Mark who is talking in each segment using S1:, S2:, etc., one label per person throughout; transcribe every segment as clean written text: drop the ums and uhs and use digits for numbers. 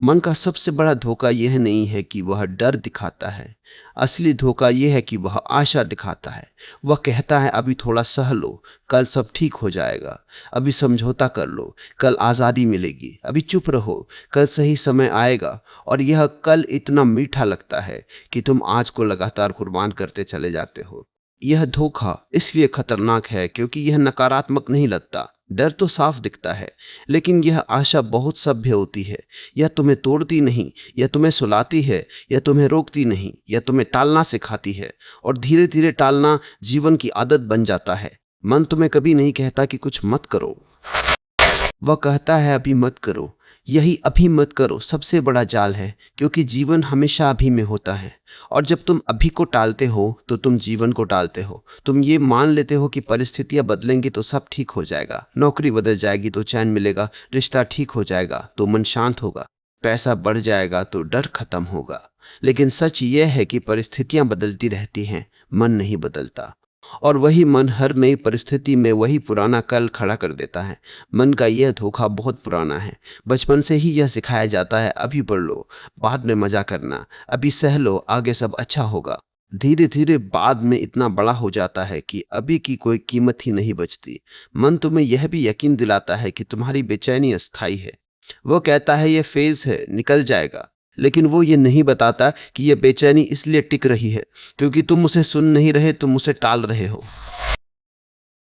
S1: मन का सबसे बड़ा धोखा यह नहीं है कि वह डर दिखाता है। असली धोखा यह है कि वह आशा दिखाता है। वह कहता है अभी थोड़ा सह लो, कल सब ठीक हो जाएगा। अभी समझौता कर लो, कल आज़ादी मिलेगी। अभी चुप रहो, कल सही समय आएगा। और यह कल इतना मीठा लगता है कि तुम आज को लगातार कुर्बान करते चले जाते हो। यह धोखा इसलिए खतरनाक है क्योंकि यह नकारात्मक नहीं लगता। डर तो साफ दिखता है, लेकिन यह आशा बहुत सभ्य होती है। यह तुम्हें तोड़ती नहीं, यह तुम्हें सुलाती है। यह तुम्हें रोकती नहीं, यह तुम्हें टालना सिखाती है। और धीरे धीरे टालना जीवन की आदत बन जाता है। मन तुम्हें कभी नहीं कहता कि कुछ मत करो, वह कहता है अभी मत करो। यही अभी मत करो सबसे बड़ा जाल है, क्योंकि जीवन हमेशा अभी में होता है। और जब तुम अभी को टालते हो तो तुम जीवन को टालते हो। तुम ये मान लेते हो कि परिस्थितियां बदलेंगी तो सब ठीक हो जाएगा, नौकरी बदल जाएगी तो चैन मिलेगा, रिश्ता ठीक हो जाएगा तो मन शांत होगा, पैसा बढ़ जाएगा तो डर खत्म होगा। लेकिन सच यह है कि परिस्थितियां बदलती रहती हैं, मन नहीं बदलता। और वही मन हर नई परिस्थिति में वही पुराना कल खड़ा कर देता है। मन का यह धोखा बहुत पुराना है। बचपन से ही यह सिखाया जाता है अभी पढ़ लो, बाद में मजा करना, अभी सह लो, आगे सब अच्छा होगा। धीरे धीरे बाद में इतना बड़ा हो जाता है कि अभी की कोई कीमत ही नहीं बचती। मन तुम्हें यह भी यकीन दिलाता है कि तुम्हारी बेचैनी अस्थाई है। वो कहता है यह फेज है, निकल जाएगा। लेकिन वो ये नहीं बताता कि यह बेचैनी इसलिए टिक रही है क्योंकि तुम उसे सुन नहीं रहे, तुम उसे टाल रहे हो।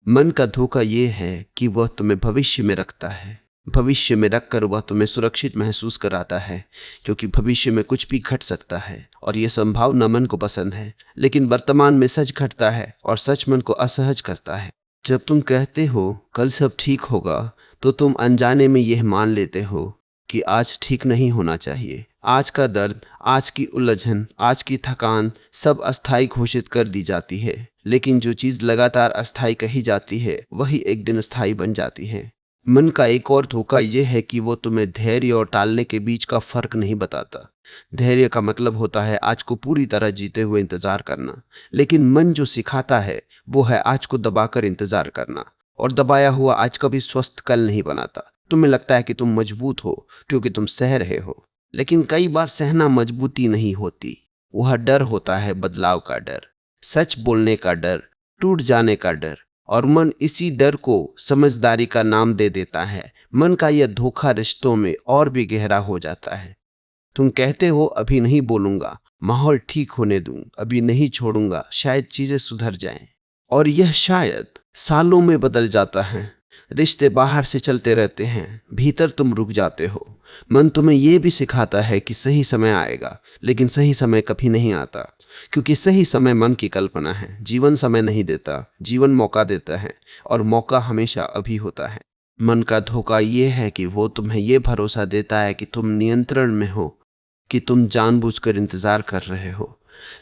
S1: मन का धोखा ये है कि वह तुम्हें भविष्य में रखता है। भविष्य में रखकर वह तुम्हें सुरक्षित महसूस कराता है, क्योंकि भविष्य में कुछ भी घट सकता है और यह संभावना मन को पसंद है। लेकिन वर्तमान में सच घटता है और सच मन को असहज करता है। जब तुम कहते हो कल सब ठीक होगा, तो तुम अनजाने में यह मान लेते हो कि आज ठीक नहीं होना चाहिए। आज का दर्द, आज की उलझन, आज की थकान सब अस्थायी घोषित कर दी जाती है। लेकिन जो चीज लगातार अस्थायी कही जाती है वही एक दिन स्थायी बन जाती है। मन का एक और धोखा यह है कि वो तुम्हें धैर्य और टालने के बीच का फर्क नहीं बताता। धैर्य का मतलब होता है आज को पूरी तरह जीते हुए इंतजार करना, लेकिन मन जो सिखाता है वो है आज को दबाकर इंतजार करना। और दबाया हुआ आज कभी स्वस्थ कल नहीं बनाता। तुम्हें लगता है कि तुम मजबूत हो क्योंकि तुम सह रहे हो, लेकिन कई बार सहना मजबूती नहीं होती। वह डर होता है, बदलाव का डर, सच बोलने का डर, टूट जाने का डर। और मन इसी डर को समझदारी का नाम दे देता है। मन का यह धोखा रिश्तों में और भी गहरा हो जाता है। तुम कहते हो अभी नहीं बोलूंगा, माहौल ठीक होने दूं, अभी नहीं छोड़ूंगा, शायद चीजें सुधर जाएं। और यह शायद सालों में बदल जाता है। रिश्ते बाहर से चलते रहते हैं, भीतर तुम रुक जाते हो। मन तुम्हें यह भी सिखाता है कि सही समय आएगा, लेकिन सही समय कभी नहीं आता, क्योंकि सही समय मन की कल्पना है। जीवन समय नहीं देता, जीवन मौका देता है, और मौका हमेशा अभी होता है। मन का धोखा यह है कि वो तुम्हें यह भरोसा देता है कि तुम नियंत्रण में हो, कि तुम जानबूझकर इंतजार कर रहे हो।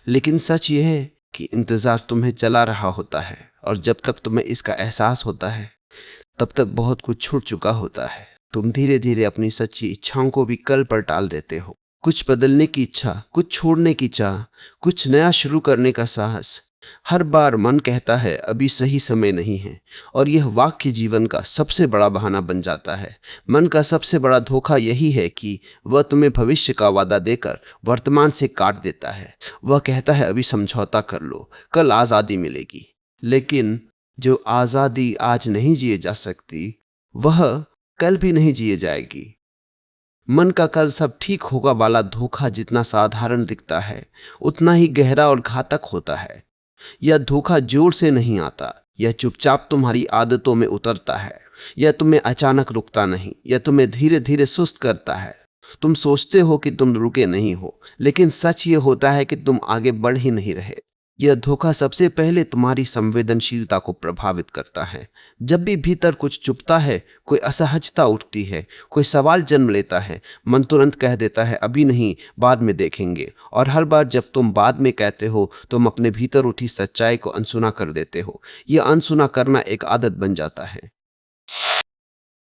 S1: लेकिन सच यह है कि इंतजार तुम्हें चला रहा होता है, और जब तक तुम्हें इसका एहसास होता है तब तक बहुत कुछ छूट चुका होता है। तुम धीरे धीरे अपनी सच्ची इच्छाओं को भी कल पर टाल देते हो। कुछ बदलने की इच्छा, कुछ छोड़ने की चाह, कुछ नया शुरू करने का साहस। हर बार मन कहता है अभी सही समय नहीं है, और यह वाक्य जीवन का सबसे बड़ा बहाना बन जाता है। मन का सबसे बड़ा धोखा यही है कि वह तुम्हें भविष्य का वादा देकर वर्तमान से काट देता है। वह कहता है अभी समझौता कर लो, कल आज़ादी मिलेगी। लेकिन जो आज़ादी आज नहीं जिए जा सकती, वह कल भी नहीं जिए जाएगी। मन का कल सब ठीक होगा वाला धोखा जितना साधारण दिखता है, उतना ही गहरा और घातक होता है। यह धोखा जोर से नहीं आता, यह चुपचाप तुम्हारी आदतों में उतरता है। यह तुम्हें अचानक रुकता नहीं, यह तुम्हें धीरे धीरे सुस्त करता है। तुम सोचते हो कि तुम रुके नहीं हो, लेकिन सच ये होता है कि तुम आगे बढ़ ही नहीं रहे। यह धोखा सबसे पहले तुम्हारी संवेदनशीलता को प्रभावित करता है। जब भी भीतर कुछ चुभता है, कोई असहजता उठती है, कोई सवाल जन्म लेता है, मन तुरंत कह देता है अभी नहीं, बाद में देखेंगे। और हर बार जब तुम बाद में कहते हो, तुम अपने भीतर उठी सच्चाई को अनसुना कर देते हो। यह अनसुना करना एक आदत बन जाता है,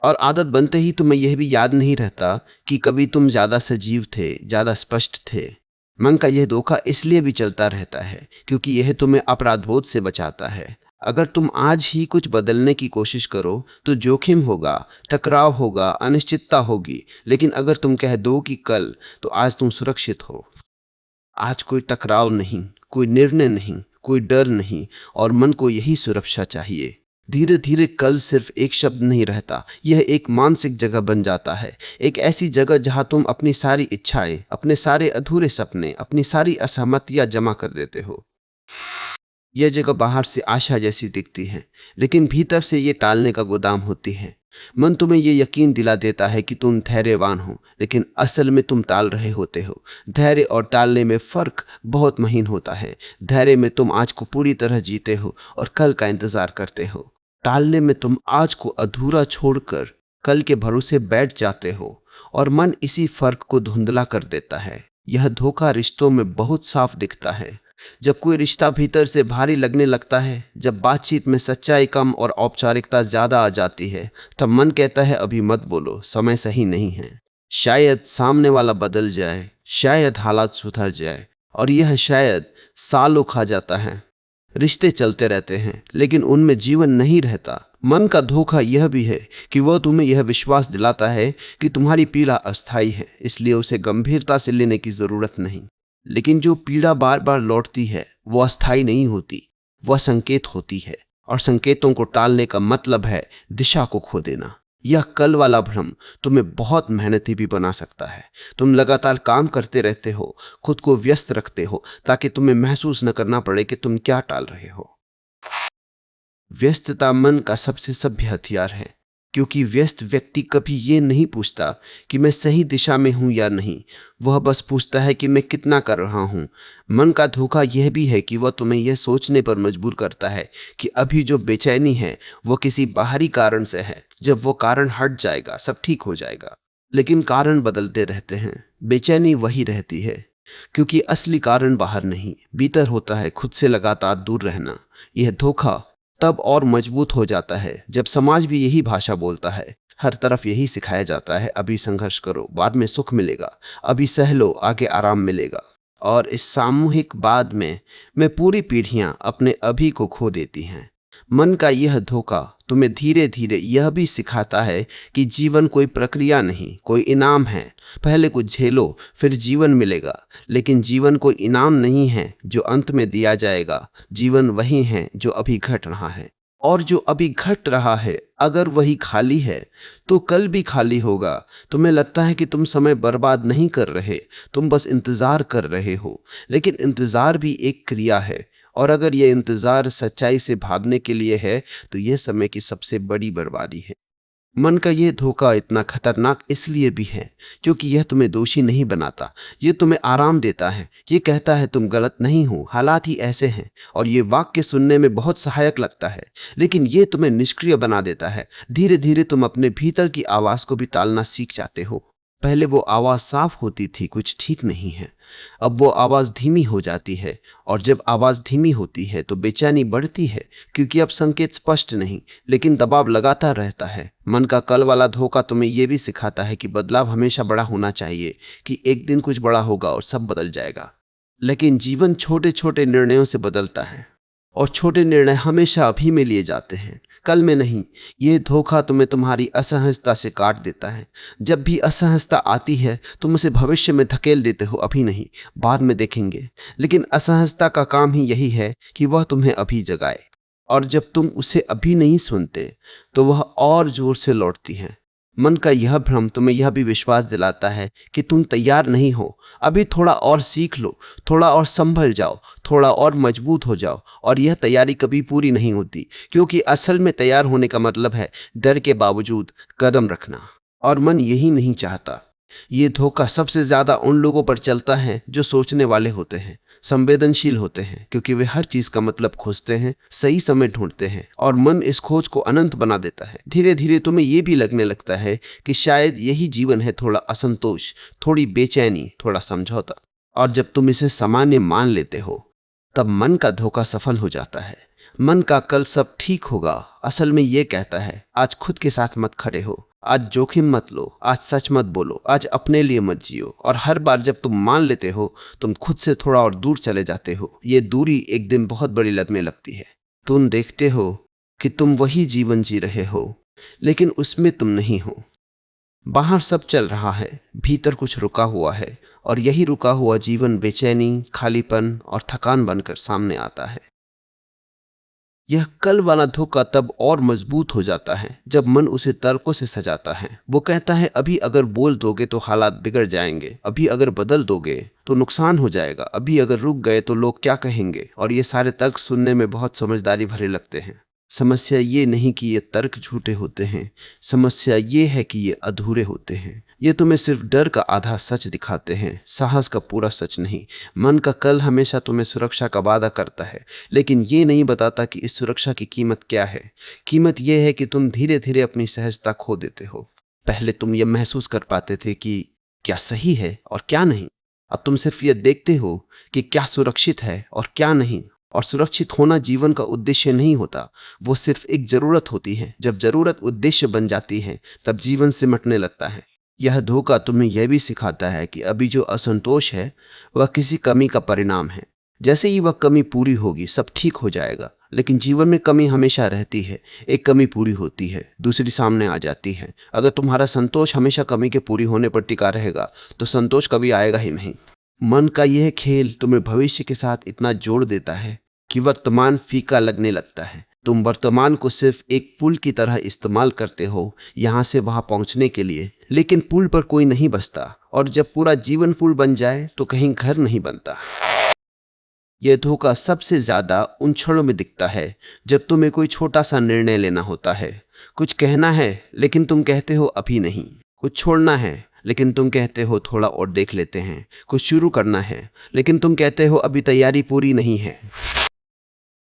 S1: और आदत बनते ही तुम्हें यह भी याद नहीं रहता कि कभी तुम ज्यादा सजीव थे, ज्यादा स्पष्ट थे। मन का यह धोखा इसलिए भी चलता रहता है क्योंकि यह तुम्हें अपराधबोध से बचाता है। अगर तुम आज ही कुछ बदलने की कोशिश करो तो जोखिम होगा, टकराव होगा, अनिश्चितता होगी। लेकिन अगर तुम कह दो कि कल, तो आज तुम सुरक्षित हो। आज कोई टकराव नहीं, कोई निर्णय नहीं, कोई डर नहीं, और मन को यही सुरक्षा चाहिए। धीरे धीरे कल सिर्फ एक शब्द नहीं रहता, यह एक मानसिक जगह बन जाता है। एक ऐसी जगह जहां तुम अपनी सारी इच्छाएं, अपने सारे अधूरे सपने, अपनी सारी असहमतियां जमा कर देते हो। यह जगह बाहर से आशा जैसी दिखती है, लेकिन भीतर से ये टालने का गोदाम होती है। मन तुम्हें ये यकीन दिला देता है कि तुम धैर्यवान हो, लेकिन असल में तुम टाल रहे होते हो। धैर्य और टालने में फर्क बहुत महीन होता है। धैर्य में तुम आज को पूरी तरह जीते हो और कल का इंतजार करते हो। टालने में तुम आज को अधूरा छोड़कर कल के भरोसे बैठ जाते हो, और मन इसी फर्क को धुंधला कर देता है। यह धोखा रिश्तों में बहुत साफ दिखता है। जब कोई रिश्ता भीतर से भारी लगने लगता है, जब बातचीत में सच्चाई कम और औपचारिकता ज्यादा आ जाती है, तब मन कहता है अभी मत बोलो, समय सही नहीं है। शायद सामने वाला बदल जाए, शायद हालात सुधर जाए, और यह शायद सालों खा जाता है। रिश्ते चलते रहते हैं, लेकिन उनमें जीवन नहीं रहता। मन का धोखा यह भी है कि वह तुम्हें यह विश्वास दिलाता है कि तुम्हारी पीड़ा अस्थायी है, इसलिए उसे गंभीरता से लेने की जरूरत नहीं। लेकिन जो पीड़ा बार बार लौटती है वो अस्थायी नहीं होती, वह संकेत होती है, और संकेतों को टालने का मतलब है दिशा को खो देना। यह कल वाला भ्रम तुम्हें बहुत मेहनती भी बना सकता है। तुम लगातार काम करते रहते हो, खुद को व्यस्त रखते हो, ताकि तुम्हें महसूस न करना पड़े कि तुम क्या टाल रहे हो। व्यस्तता मन का सबसे सभ्य हथियार है, क्योंकि व्यस्त व्यक्ति कभी ये नहीं पूछता कि मैं सही दिशा में हूं या नहीं, वह बस पूछता है कि मैं कितना कर रहा हूं। मन का धोखा यह भी है कि वह तुम्हें यह सोचने पर मजबूर करता है कि अभी जो बेचैनी है वो किसी बाहरी कारण से है। जब वो कारण हट जाएगा सब ठीक हो जाएगा। लेकिन कारण बदलते रहते हैं, बेचैनी वही रहती है, क्योंकि असली कारण बाहर नहीं, भीतर होता है, खुद से लगातार दूर रहना। यह धोखा तब और मजबूत हो जाता है जब समाज भी यही भाषा बोलता है। हर तरफ यही सिखाया जाता है, अभी संघर्ष करो, बाद में सुख मिलेगा, अभी सह लो, आगे आराम मिलेगा। और इस सामूहिक बाद में पूरी पीढ़ियां अपने अभी को खो देती हैं। मन का यह धोखा तुम्हें धीरे धीरे यह भी सिखाता है कि जीवन कोई प्रक्रिया नहीं, कोई इनाम है। पहले कुछ झेलो, फिर जीवन मिलेगा। लेकिन जीवन कोई इनाम नहीं है जो अंत में दिया जाएगा। जीवन वही है जो अभी घट रहा है, और जो अभी घट रहा है अगर वही खाली है तो कल भी खाली होगा। तुम्हें लगता है कि तुम समय बर्बाद नहीं कर रहे, तुम बस इंतजार कर रहे हो। लेकिन इंतजार भी एक क्रिया है, और अगर यह इंतजार सच्चाई से भागने के लिए है तो यह समय की सबसे बड़ी बर्बादी है। मन का यह धोखा इतना खतरनाक इसलिए भी है क्योंकि यह तुम्हें दोषी नहीं बनाता, यह तुम्हें आराम देता है। यह कहता है तुम गलत नहीं हो, हालात ही ऐसे हैं। और यह वाक्य सुनने में बहुत सहायक लगता है, लेकिन यह तुम्हें निष्क्रिय बना देता है। धीरे धीरे तुम अपने भीतर की आवाज को भी टालना सीख जाते हो। पहले वो आवाज साफ होती थी, कुछ ठीक नहीं है। अब वो आवाज धीमी हो जाती है, और जब आवाज धीमी होती है तो बेचैनी बढ़ती है, क्योंकि अब संकेत स्पष्ट नहीं, लेकिन दबाव लगातार रहता है। मन का कल वाला धोखा तुम्हें यह भी सिखाता है कि बदलाव हमेशा बड़ा होना चाहिए, कि एक दिन कुछ बड़ा होगा और सब बदल जाएगा। लेकिन जीवन छोटे छोटे निर्णयों से बदलता है, और छोटे निर्णय हमेशा अभी में लिए जाते हैं, कल में नहीं। यह धोखा तुम्हें तुम्हारी असहजता से काट देता है। जब भी असहजता आती है तुम उसे भविष्य में धकेल देते हो, अभी नहीं, बाद में देखेंगे। लेकिन असहजता का काम ही यही है कि वह तुम्हें अभी जगाए, और जब तुम उसे अभी नहीं सुनते तो वह और जोर से लौटती है। मन का यह भ्रम तुम्हें यह भी विश्वास दिलाता है कि तुम तैयार नहीं हो, अभी थोड़ा और सीख लो, थोड़ा और संभल जाओ, थोड़ा और मजबूत हो जाओ। और यह तैयारी कभी पूरी नहीं होती, क्योंकि असल में तैयार होने का मतलब है डर के बावजूद कदम रखना। और मन यही नहीं चाहता। ये धोखा सबसे ज्यादा उन लोगों पर चलता है जो सोचने वाले होते हैं, संवेदनशील होते हैं, क्योंकि वे हर चीज का मतलब खोजते हैं, सही समय ढूंढते हैं, और मन इस खोज को अनंत बना देता है। धीरे धीरे तुम्हें यह भी लगने लगता है कि शायद यही जीवन है, थोड़ा असंतोष, थोड़ी बेचैनी, थोड़ा समझौता। और जब तुम इसे सामान्य मान लेते हो तब मन का धोखा सफल हो जाता है। मन का कल सब ठीक होगा असल में यह कहता है आज खुद के साथ मत खड़े हो, आज जोखिम मत लो, आज सच मत बोलो, आज अपने लिए मत जियो। और हर बार जब तुम मान लेते हो तुम खुद से थोड़ा और दूर चले जाते हो। ये दूरी एक दिन बहुत बड़ी लगने लगती है, तुम देखते हो कि तुम वही जीवन जी रहे हो, लेकिन उसमें तुम नहीं हो। बाहर सब चल रहा है, भीतर कुछ रुका हुआ है, और यही रुका हुआ जीवन बेचैनी, खालीपन और थकान बनकर सामने आता है। यह कल वाला धोखा तब और मजबूत हो जाता है जब मन उसे तर्कों से सजाता है। वो कहता है अभी अगर बोल दोगे तो हालात बिगड़ जाएंगे, अभी अगर बदल दोगे तो नुकसान हो जाएगा, अभी अगर रुक गए तो लोग क्या कहेंगे। और ये सारे तर्क सुनने में बहुत समझदारी भरे लगते हैं। समस्या ये नहीं कि ये तर्क झूठे होते हैं, समस्या ये है कि ये अधूरे होते हैं। ये तुम्हें सिर्फ डर का आधा सच दिखाते हैं, साहस का पूरा सच नहीं। मन का कल हमेशा तुम्हें सुरक्षा का वादा करता है, लेकिन ये नहीं बताता कि इस सुरक्षा की कीमत क्या है। कीमत यह है कि तुम धीरे धीरे अपनी सहजता खो देते हो। पहले तुम यह महसूस कर पाते थे कि क्या सही है और क्या नहीं। अब तुम सिर्फ ये देखते हो कि क्या सुरक्षित है और क्या नहीं। और सुरक्षित होना जीवन का उद्देश्य नहीं होता, वो सिर्फ एक जरूरत होती है। जब जरूरत उद्देश्य बन जाती है तब जीवन सिमटने लगता है। यह धोखा तुम्हें यह भी सिखाता है कि अभी जो असंतोष है वह किसी कमी का परिणाम है। जैसे ही वह कमी पूरी होगी सब ठीक हो जाएगा। लेकिन जीवन में कमी हमेशा रहती है। एक कमी पूरी होती है, दूसरी सामने आ जाती है। अगर तुम्हारा संतोष हमेशा कमी के पूरी होने पर टिका रहेगा तो संतोष कभी आएगा ही नहीं। मन का यह खेल तुम्हें भविष्य के साथ इतना जोड़ देता है कि वर्तमान फीका लगने लगता है। तुम वर्तमान को सिर्फ एक पुल की तरह इस्तेमाल करते हो, यहां से वहां पहुंचने के लिए। लेकिन पुल पर कोई नहीं बसता, और जब पूरा जीवन पुल बन जाए तो कहीं घर नहीं बनता। यह धोखा सबसे ज्यादा उन क्षणों में दिखता है जब तुम्हें कोई छोटा सा निर्णय लेना होता है। कुछ कहना है लेकिन तुम कहते हो अभी नहीं। कुछ छोड़ना है लेकिन तुम कहते हो थोड़ा और देख लेते हैं। कुछ शुरू करना है लेकिन तुम कहते हो अभी तैयारी पूरी नहीं है।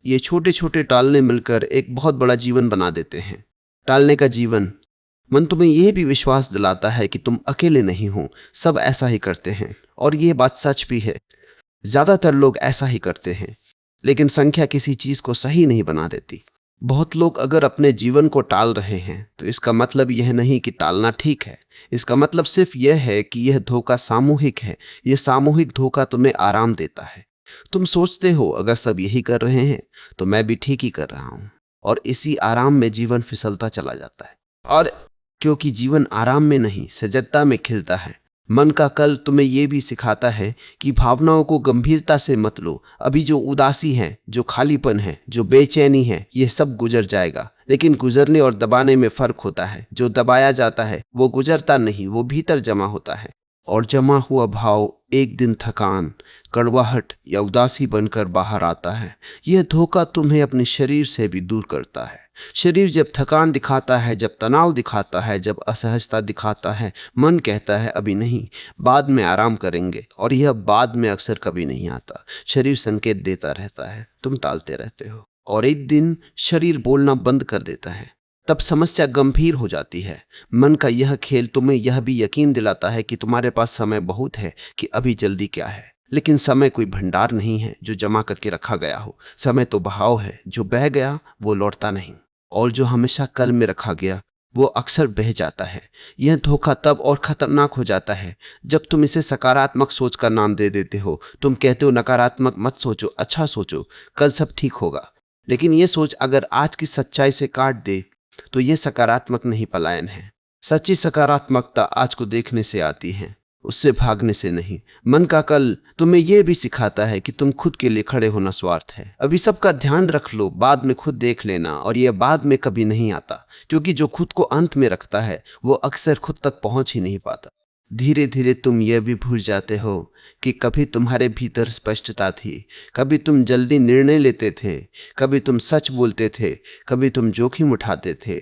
S1: ये छोटे छोटे टालने मिलकर एक बहुत बड़ा जीवन बना देते हैं। टालने का जीवन। मन तुम्हें यह भी विश्वास दिलाता है कि तुम अकेले नहीं हो, सब ऐसा ही करते हैं। और यह बात सच भी है, ज्यादातर लोग ऐसा ही करते हैं। लेकिन संख्या किसी चीज को सही नहीं बना देती। बहुत लोग अगर अपने जीवन को टाल रहे हैं तो इसका मतलब यह नहीं कि टालना ठीक है। इसका मतलब सिर्फ यह है कि यह धोखा सामूहिक है। यह सामूहिक धोखा तुम्हें आराम देता है। तुम सोचते हो अगर सब यही कर रहे हैं तो मैं भी ठीक ही कर रहा हूं, और इसी आराम में जीवन फिसलता चला जाता है। और क्योंकि जीवन आराम में नहीं सजगता में खिलता है। मन का कल तुम्हें यह भी सिखाता है कि भावनाओं को गंभीरता से मत लो। अभी जो उदासी है, जो खालीपन है, जो बेचैनी है, यह सब गुजर जाएगा। लेकिन गुजरने और दबाने में फर्क होता है। जो दबाया जाता है वो गुजरता नहीं, वो भीतर जमा होता है। और जमा हुआ भाव एक दिन थकान, कड़वाहट या उदासी बनकर बाहर आता है। यह धोखा तुम्हें अपने शरीर से भी दूर करता है। शरीर जब थकान दिखाता है, जब तनाव दिखाता है, जब असहजता दिखाता है, मन कहता है अभी नहीं, बाद में आराम करेंगे। और यह बाद में अक्सर कभी नहीं आता। शरीर संकेत देता रहता है, तुम टालते रहते हो, और एक दिन शरीर बोलना बंद कर देता है। तब समस्या गंभीर हो जाती है। मन का यह खेल तुम्हें यह भी यकीन दिलाता है कि तुम्हारे पास समय बहुत है, कि अभी जल्दी क्या है। लेकिन समय कोई भंडार नहीं है जो जमा करके रखा गया हो। समय तो बहाव है, जो बह गया वो लौटता नहीं, और जो हमेशा कल में रखा गया वो अक्सर बह जाता है। यह धोखा तब और खतरनाक हो जाता है जब तुम इसे सकारात्मक सोच का नाम दे देते हो। तुम कहते हो नकारात्मक मत सोचो, अच्छा सोचो, कल सब ठीक होगा। लेकिन यह सोच अगर आज की सच्चाई से काट दे तो यह सकारात्मक नहीं, पलायन है। सच्ची सकारात्मकता आज को देखने से आती है, उससे भागने से नहीं। मन का कल तुम्हें यह भी सिखाता है कि तुम खुद के लिए खड़े होना स्वार्थ है। अभी सबका ध्यान रख लो, बाद में खुद देख लेना। और यह बाद में कभी नहीं आता, क्योंकि जो खुद को अंत में रखता है वो अक्सर खुद तक पहुंच ही नहीं पाता। धीरे धीरे तुम यह भी भूल जाते हो कि कभी तुम्हारे भीतर स्पष्टता थी, कभी तुम जल्दी निर्णय लेते थे, कभी तुम सच बोलते थे, कभी तुम जोखिम उठाते थे।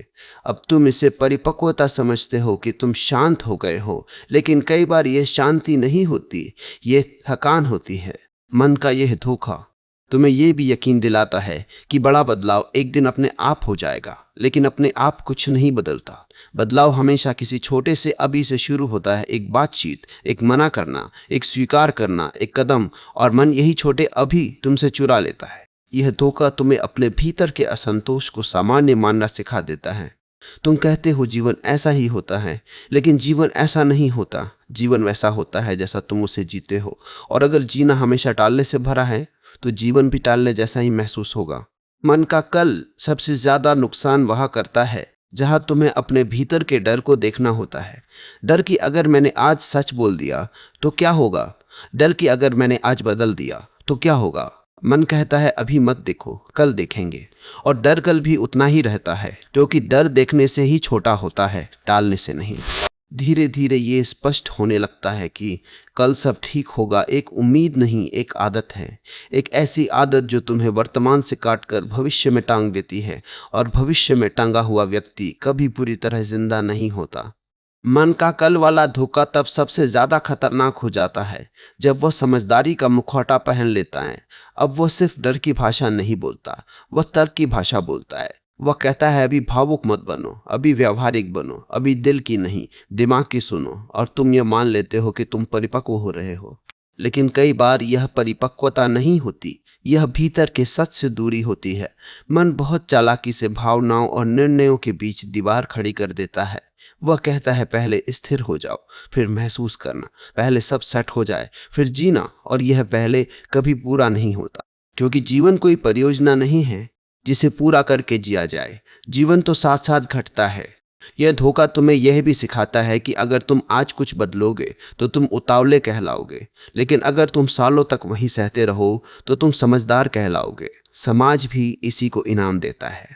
S1: अब तुम इसे परिपक्वता समझते हो कि तुम शांत हो गए हो। लेकिन कई बार यह शांति नहीं होती, यह थकान होती है। मन का यह धोखा तुम्हें यह भी यकीन दिलाता है कि बड़ा बदलाव एक दिन अपने आप हो जाएगा। लेकिन अपने आप कुछ नहीं बदलता। बदलाव हमेशा किसी छोटे से अभी से शुरू होता है। एक बातचीत, एक मना करना, एक स्वीकार करना, एक कदम, और मन यही छोटे अभी तुमसे चुरा लेता है। यह धोखा तुम्हें अपने भीतर के असंतोष को सामान्य मानना सिखा देता है। तुम कहते हो जीवन ऐसा ही होता है, लेकिन जीवन ऐसा नहीं होता। जीवन वैसा होता है जैसा तुम उसे जीते हो। और अगर जीना हमेशा टालने से भरा है तो जीवन भी टालने जैसा ही महसूस होगा। मन का कल सबसे ज्यादा नुकसान वह करता है जहां तुम्हें अपने भीतर के डर को देखना होता है। डर कि अगर मैंने आज सच बोल दिया तो क्या होगा। डर कि अगर मैंने आज बदल दिया तो क्या होगा। मन कहता है अभी मत देखो, कल देखेंगे। और डर कल भी उतना ही रहता है, क्योंकि डर देखने से ही छोटा होता है, टालने से नहीं। धीरे धीरे ये स्पष्ट होने लगता है कि कल सब ठीक होगा एक उम्मीद नहीं, एक आदत है। एक ऐसी आदत जो तुम्हें वर्तमान से काटकर भविष्य में टांग देती है, और भविष्य में टांगा हुआ व्यक्ति कभी पूरी तरह जिंदा नहीं होता। मन का कल वाला धोखा तब सबसे ज्यादा खतरनाक हो जाता है जब वह समझदारी का मुखौटा पहन लेता है। अब वह सिर्फ डर की भाषा नहीं बोलता, वह तर्क की भाषा बोलता है। वह कहता है अभी भावुक मत बनो, अभी व्यवहारिक बनो, अभी दिल की नहीं दिमाग की सुनो। और तुम यह मान लेते हो कि तुम परिपक्व हो रहे हो, लेकिन कई बार यह परिपक्वता नहीं होती, यह भीतर के सच से दूरी होती है। मन बहुत चालाकी से भावनाओं और निर्णयों के बीच दीवार खड़ी कर देता है। वह कहता है पहले स्थिर हो जाओ, फिर महसूस करना, पहले सब सेट हो जाए फिर जीना। और यह पहले कभी पूरा नहीं होता, क्योंकि जीवन कोई परियोजना नहीं है जिसे पूरा करके जिया जाए। जीवन तो साथ साथ घटता है। यह धोखा तुम्हें यह भी सिखाता है कि अगर तुम आज कुछ बदलोगे तो तुम उतावले कहलाओगे, लेकिन अगर तुम सालों तक वही सहते रहो तो तुम समझदार कहलाओगे। समाज भी इसी को इनाम देता है,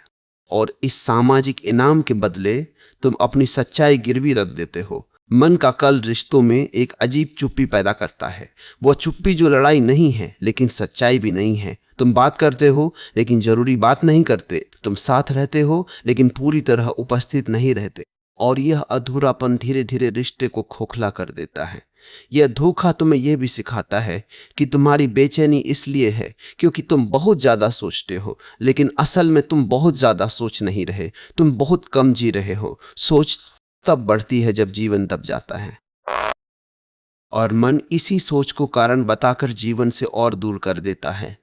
S1: और इस सामाजिक इनाम के बदले तुम अपनी सच्चाई गिरवी रख देते हो। मन का कल रिश्तों में एक अजीब चुप्पी पैदा करता है। वह चुप्पी जो लड़ाई नहीं है लेकिन सच्चाई भी नहीं है। तुम बात करते हो लेकिन जरूरी बात नहीं करते। तुम साथ रहते हो लेकिन पूरी तरह उपस्थित नहीं रहते। और यह अधूरापन धीरे धीरे रिश्ते को खोखला कर देता है। यह धोखा तुम्हें यह भी सिखाता है कि तुम्हारी बेचैनी इसलिए है क्योंकि तुम बहुत ज्यादा सोचते हो, लेकिन असल में तुम बहुत ज्यादा सोच नहीं रहे, तुम बहुत कम जी रहे हो। सोच तब बढ़ती है जब जीवन दब जाता है, और मन इसी सोच को कारण बताकर जीवन से और दूर कर देता है।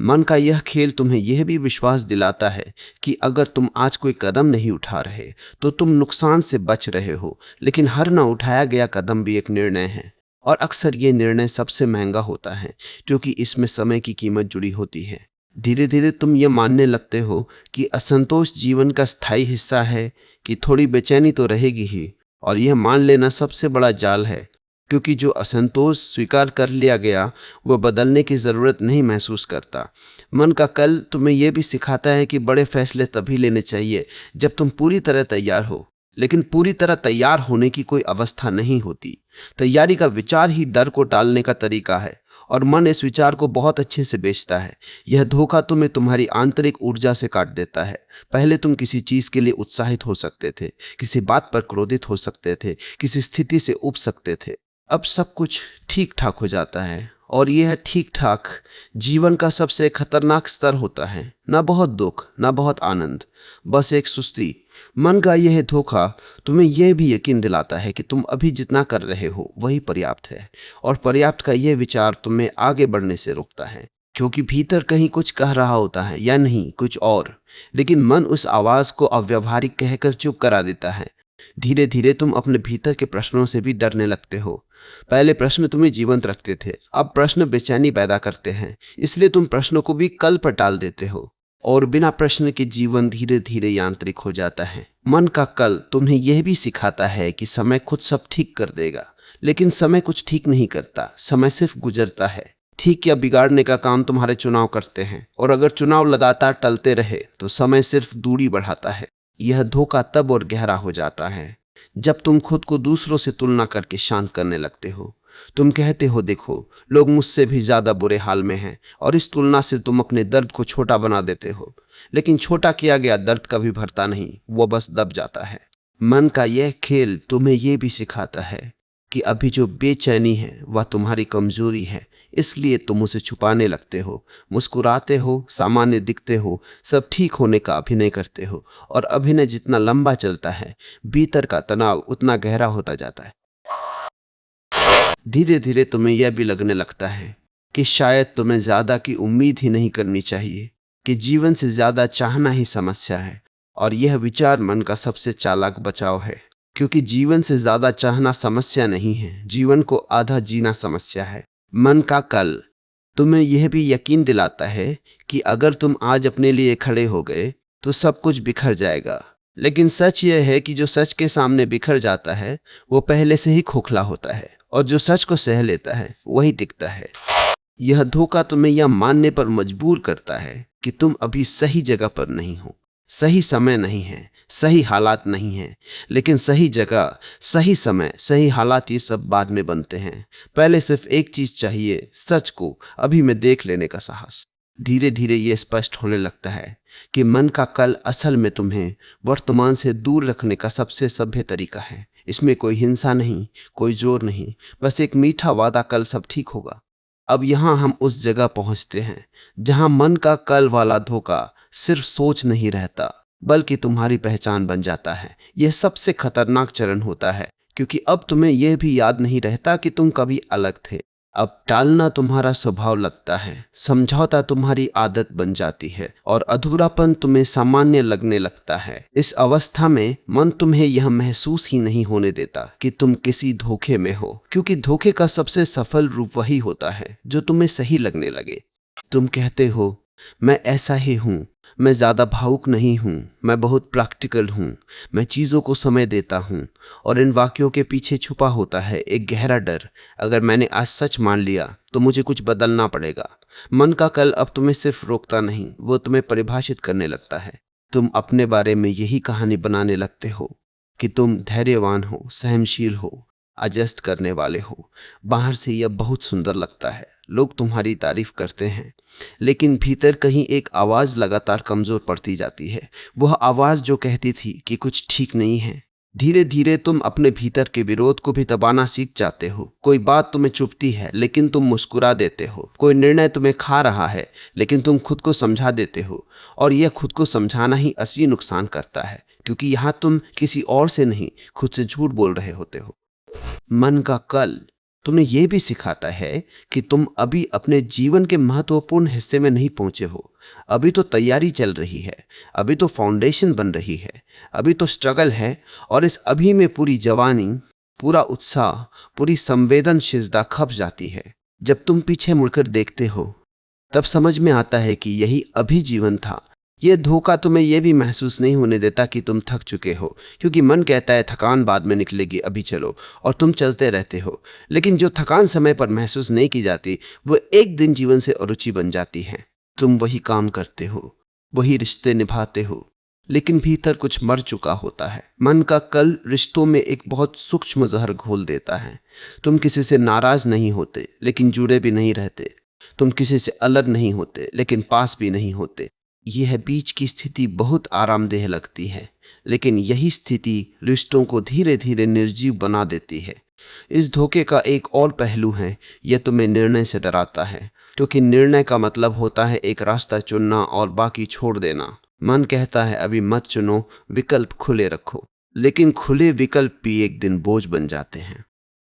S1: मन का यह खेल तुम्हें यह भी विश्वास दिलाता है कि अगर तुम आज कोई कदम नहीं उठा रहे तो तुम नुकसान से बच रहे हो, लेकिन हर ना उठाया गया कदम भी एक निर्णय है। और अक्सर ये निर्णय सबसे महंगा होता है क्योंकि इसमें समय की कीमत जुड़ी होती है। धीरे धीरे तुम ये मानने लगते हो कि असंतोष जीवन का स्थायी हिस्सा है, कि थोड़ी बेचैनी तो रहेगी ही। और यह मान लेना सबसे बड़ा जाल है, क्योंकि जो असंतोष स्वीकार कर लिया गया वह बदलने की ज़रूरत नहीं महसूस करता। मन का कल तुम्हें यह भी सिखाता है कि बड़े फैसले तभी लेने चाहिए जब तुम पूरी तरह तैयार हो, लेकिन पूरी तरह तैयार होने की कोई अवस्था नहीं होती। तैयारी का विचार ही डर को टालने का तरीका है, और मन इस विचार को बहुत अच्छे से बेचता है। यह धोखा तुम्हें तुम्हारी आंतरिक ऊर्जा से काट देता है। पहले तुम किसी चीज के लिए उत्साहित हो सकते थे, किसी बात पर क्रोधित हो सकते थे, किसी स्थिति से उब सकते थे। अब सब कुछ ठीक ठाक हो जाता है, और यह ठीक ठाक जीवन का सबसे खतरनाक स्तर होता है। ना बहुत दुख, ना बहुत आनंद, बस एक सुस्ती। मन का यह धोखा तुम्हें यह भी यकीन दिलाता है कि तुम अभी जितना कर रहे हो वही पर्याप्त है, और पर्याप्त का यह विचार तुम्हें आगे बढ़ने से रोकता है, क्योंकि भीतर कहीं कुछ कह रहा होता है, या नहीं कुछ और। लेकिन मन उस आवाज को अव्यावहारिक कहकर चुप करा देता है। धीरे धीरे तुम अपने भीतर के प्रश्नों से भी डरने लगते हो। पहले प्रश्न तुम्हें जीवंत रखते थे, अब प्रश्न बेचैनी पैदा करते हैं, इसलिए तुम प्रश्नों को भी कल पर टाल देते हो, और बिना प्रश्न के जीवन धीरे धीरे यांत्रिक हो जाता है। मन का कल तुम्हें यह भी सिखाता है कि समय खुद सब ठीक कर देगा, लेकिन समय कुछ ठीक नहीं करता, समय सिर्फ गुजरता है। ठीक या बिगाड़ने का काम तुम्हारे चुनाव करते हैं, और अगर चुनाव लगातार टलते रहे तो समय सिर्फ दूरी बढ़ाता है। यह धोखा तब और गहरा हो जाता है जब तुम खुद को दूसरों से तुलना करके शांत करने लगते हो। तुम कहते हो देखो, लोग मुझसे भी ज्यादा बुरे हाल में हैं, और इस तुलना से तुम अपने दर्द को छोटा बना देते हो। लेकिन छोटा किया गया दर्द कभी भरता नहीं, वो बस दब जाता है। मन का यह खेल तुम्हें यह भी सिखाता है कि अभी जो बेचैनी है वह तुम्हारी कमजोरी है, इसलिए तुम उसे छुपाने लगते हो। मुस्कुराते हो, सामान्य दिखते हो, सब ठीक होने का अभिनय करते हो, और अभिनय जितना लंबा चलता है भीतर का तनाव उतना गहरा होता जाता है। धीरे धीरे तुम्हें यह भी लगने लगता है कि शायद तुम्हें ज्यादा की उम्मीद ही नहीं करनी चाहिए, कि जीवन से ज्यादा चाहना ही समस्या है। और यह विचार मन का सबसे चालाक बचाव है, क्योंकि जीवन से ज्यादा चाहना समस्या नहीं है, जीवन को आधा जीना समस्या है। मन का कल तुम्हें यह भी यकीन दिलाता है कि अगर तुम आज अपने लिए खड़े हो गए तो सब कुछ बिखर जाएगा। लेकिन सच यह है कि जो सच के सामने बिखर जाता है वो पहले से ही खोखला होता है, और जो सच को सह लेता है वही टिकता है। यह धोखा तुम्हें यह मानने पर मजबूर करता है कि तुम अभी सही जगह पर नहीं हो, सही समय नहीं है, सही हालात नहीं है। लेकिन सही जगह, सही समय, सही हालात ये सब बाद में बनते हैं। पहले सिर्फ एक चीज चाहिए, सच को अभी में देख लेने का साहस। धीरे धीरे ये स्पष्ट होने लगता है कि मन का कल असल में तुम्हें वर्तमान से दूर रखने का सबसे सभ्य तरीका है। इसमें कोई हिंसा नहीं, कोई जोर नहीं, बस एक मीठा वादा, कल सब ठीक होगा। अब यहां हम उस जगह पहुंचते हैं जहां मन का कल वाला धोखा सिर्फ सोच नहीं रहता बल्कि तुम्हारी पहचान बन जाता है। यह सबसे खतरनाक चरण होता है, क्योंकि अब तुम्हें यह भी याद नहीं रहता कि तुम कभी अलग थे। अब टालना तुम्हारा स्वभाव लगता है, समझौता तुम्हारी आदत बन जाती है, और अधूरापन तुम्हें सामान्य लगने लगता है। इस अवस्था में मन तुम्हें यह महसूस ही नहीं होने देता कि तुम किसी धोखे में हो, क्योंकि धोखे का सबसे सफल रूप वही होता है जो तुम्हें सही लगने लगे। तुम कहते हो, मैं ऐसा ही हूं, मैं ज्यादा भावुक नहीं हूं, मैं बहुत प्रैक्टिकल हूं, मैं चीजों को समय देता हूं। और इन वाक्यों के पीछे छुपा होता है एक गहरा डर, अगर मैंने आज सच मान लिया तो मुझे कुछ बदलना पड़ेगा। मन का कल अब तुम्हें सिर्फ रोकता नहीं, वो तुम्हें परिभाषित करने लगता है। तुम अपने बारे में यही कहानी बनाने लगते हो कि तुम धैर्यवान हो, सहनशील हो, एडजस्ट करने वाले हो। बाहर से यह बहुत सुंदर लगता है, लोग तुम्हारी तारीफ करते हैं, लेकिन भीतर कहीं एक आवाज लगातार कमजोर पड़ती जाती है। वह आवाज जो कहती थी कि कुछ ठीक नहीं है। धीरे धीरे तुम अपने भीतर के विरोध को भी दबाना सीख जाते हो। कोई बात तुम्हें चुभती है लेकिन तुम मुस्कुरा देते हो। कोई निर्णय तुम्हें खा रहा है लेकिन तुम खुद को समझा देते हो। और यह खुद को समझाना ही असली नुकसान करता है, क्योंकि यहां तुम किसी और से नहीं, खुद से झूठ बोल रहे होते हो। मन का कल तुम्हें यह भी सिखाता है कि तुम अभी अपने जीवन के महत्वपूर्ण हिस्से में नहीं पहुंचे हो। अभी तो तैयारी चल रही है, अभी तो फाउंडेशन बन रही है, अभी तो स्ट्रगल है। और इस अभी में पूरी जवानी, पूरा उत्साह, पूरी संवेदनशीलता खप जाती है। जब तुम पीछे मुड़कर देखते हो तब समझ में आता है कि यही अभी जीवन था। यह धोखा तुम्हें यह भी महसूस नहीं होने देता कि तुम थक चुके हो, क्योंकि मन कहता है थकान बाद में निकलेगी, अभी चलो, और तुम चलते रहते हो। लेकिन जो थकान समय पर महसूस नहीं की जाती वो एक दिन जीवन से अरुचि बन जाती है। तुम वही काम करते हो, वही रिश्ते निभाते हो, लेकिन भीतर कुछ मर चुका होता है। मन का कल रिश्तों में एक बहुत सूक्ष्म जहर घोल देता है। तुम किसी से नाराज नहीं होते लेकिन जुड़े भी नहीं रहते। तुम किसी से अलग नहीं होते लेकिन पास भी नहीं होते। यह बीच की स्थिति बहुत आरामदेह लगती है, लेकिन यही स्थिति रिश्तों को धीरे धीरे निर्जीव बना देती है। इस धोखे का एक और पहलू है, यह तुम्हें निर्णय से डराता है, क्योंकि निर्णय का मतलब होता है एक रास्ता चुनना और बाकी छोड़ देना। मन कहता है अभी मत चुनो, विकल्प खुले रखो। लेकिन खुले विकल्प भी एक दिन बोझ बन जाते हैं,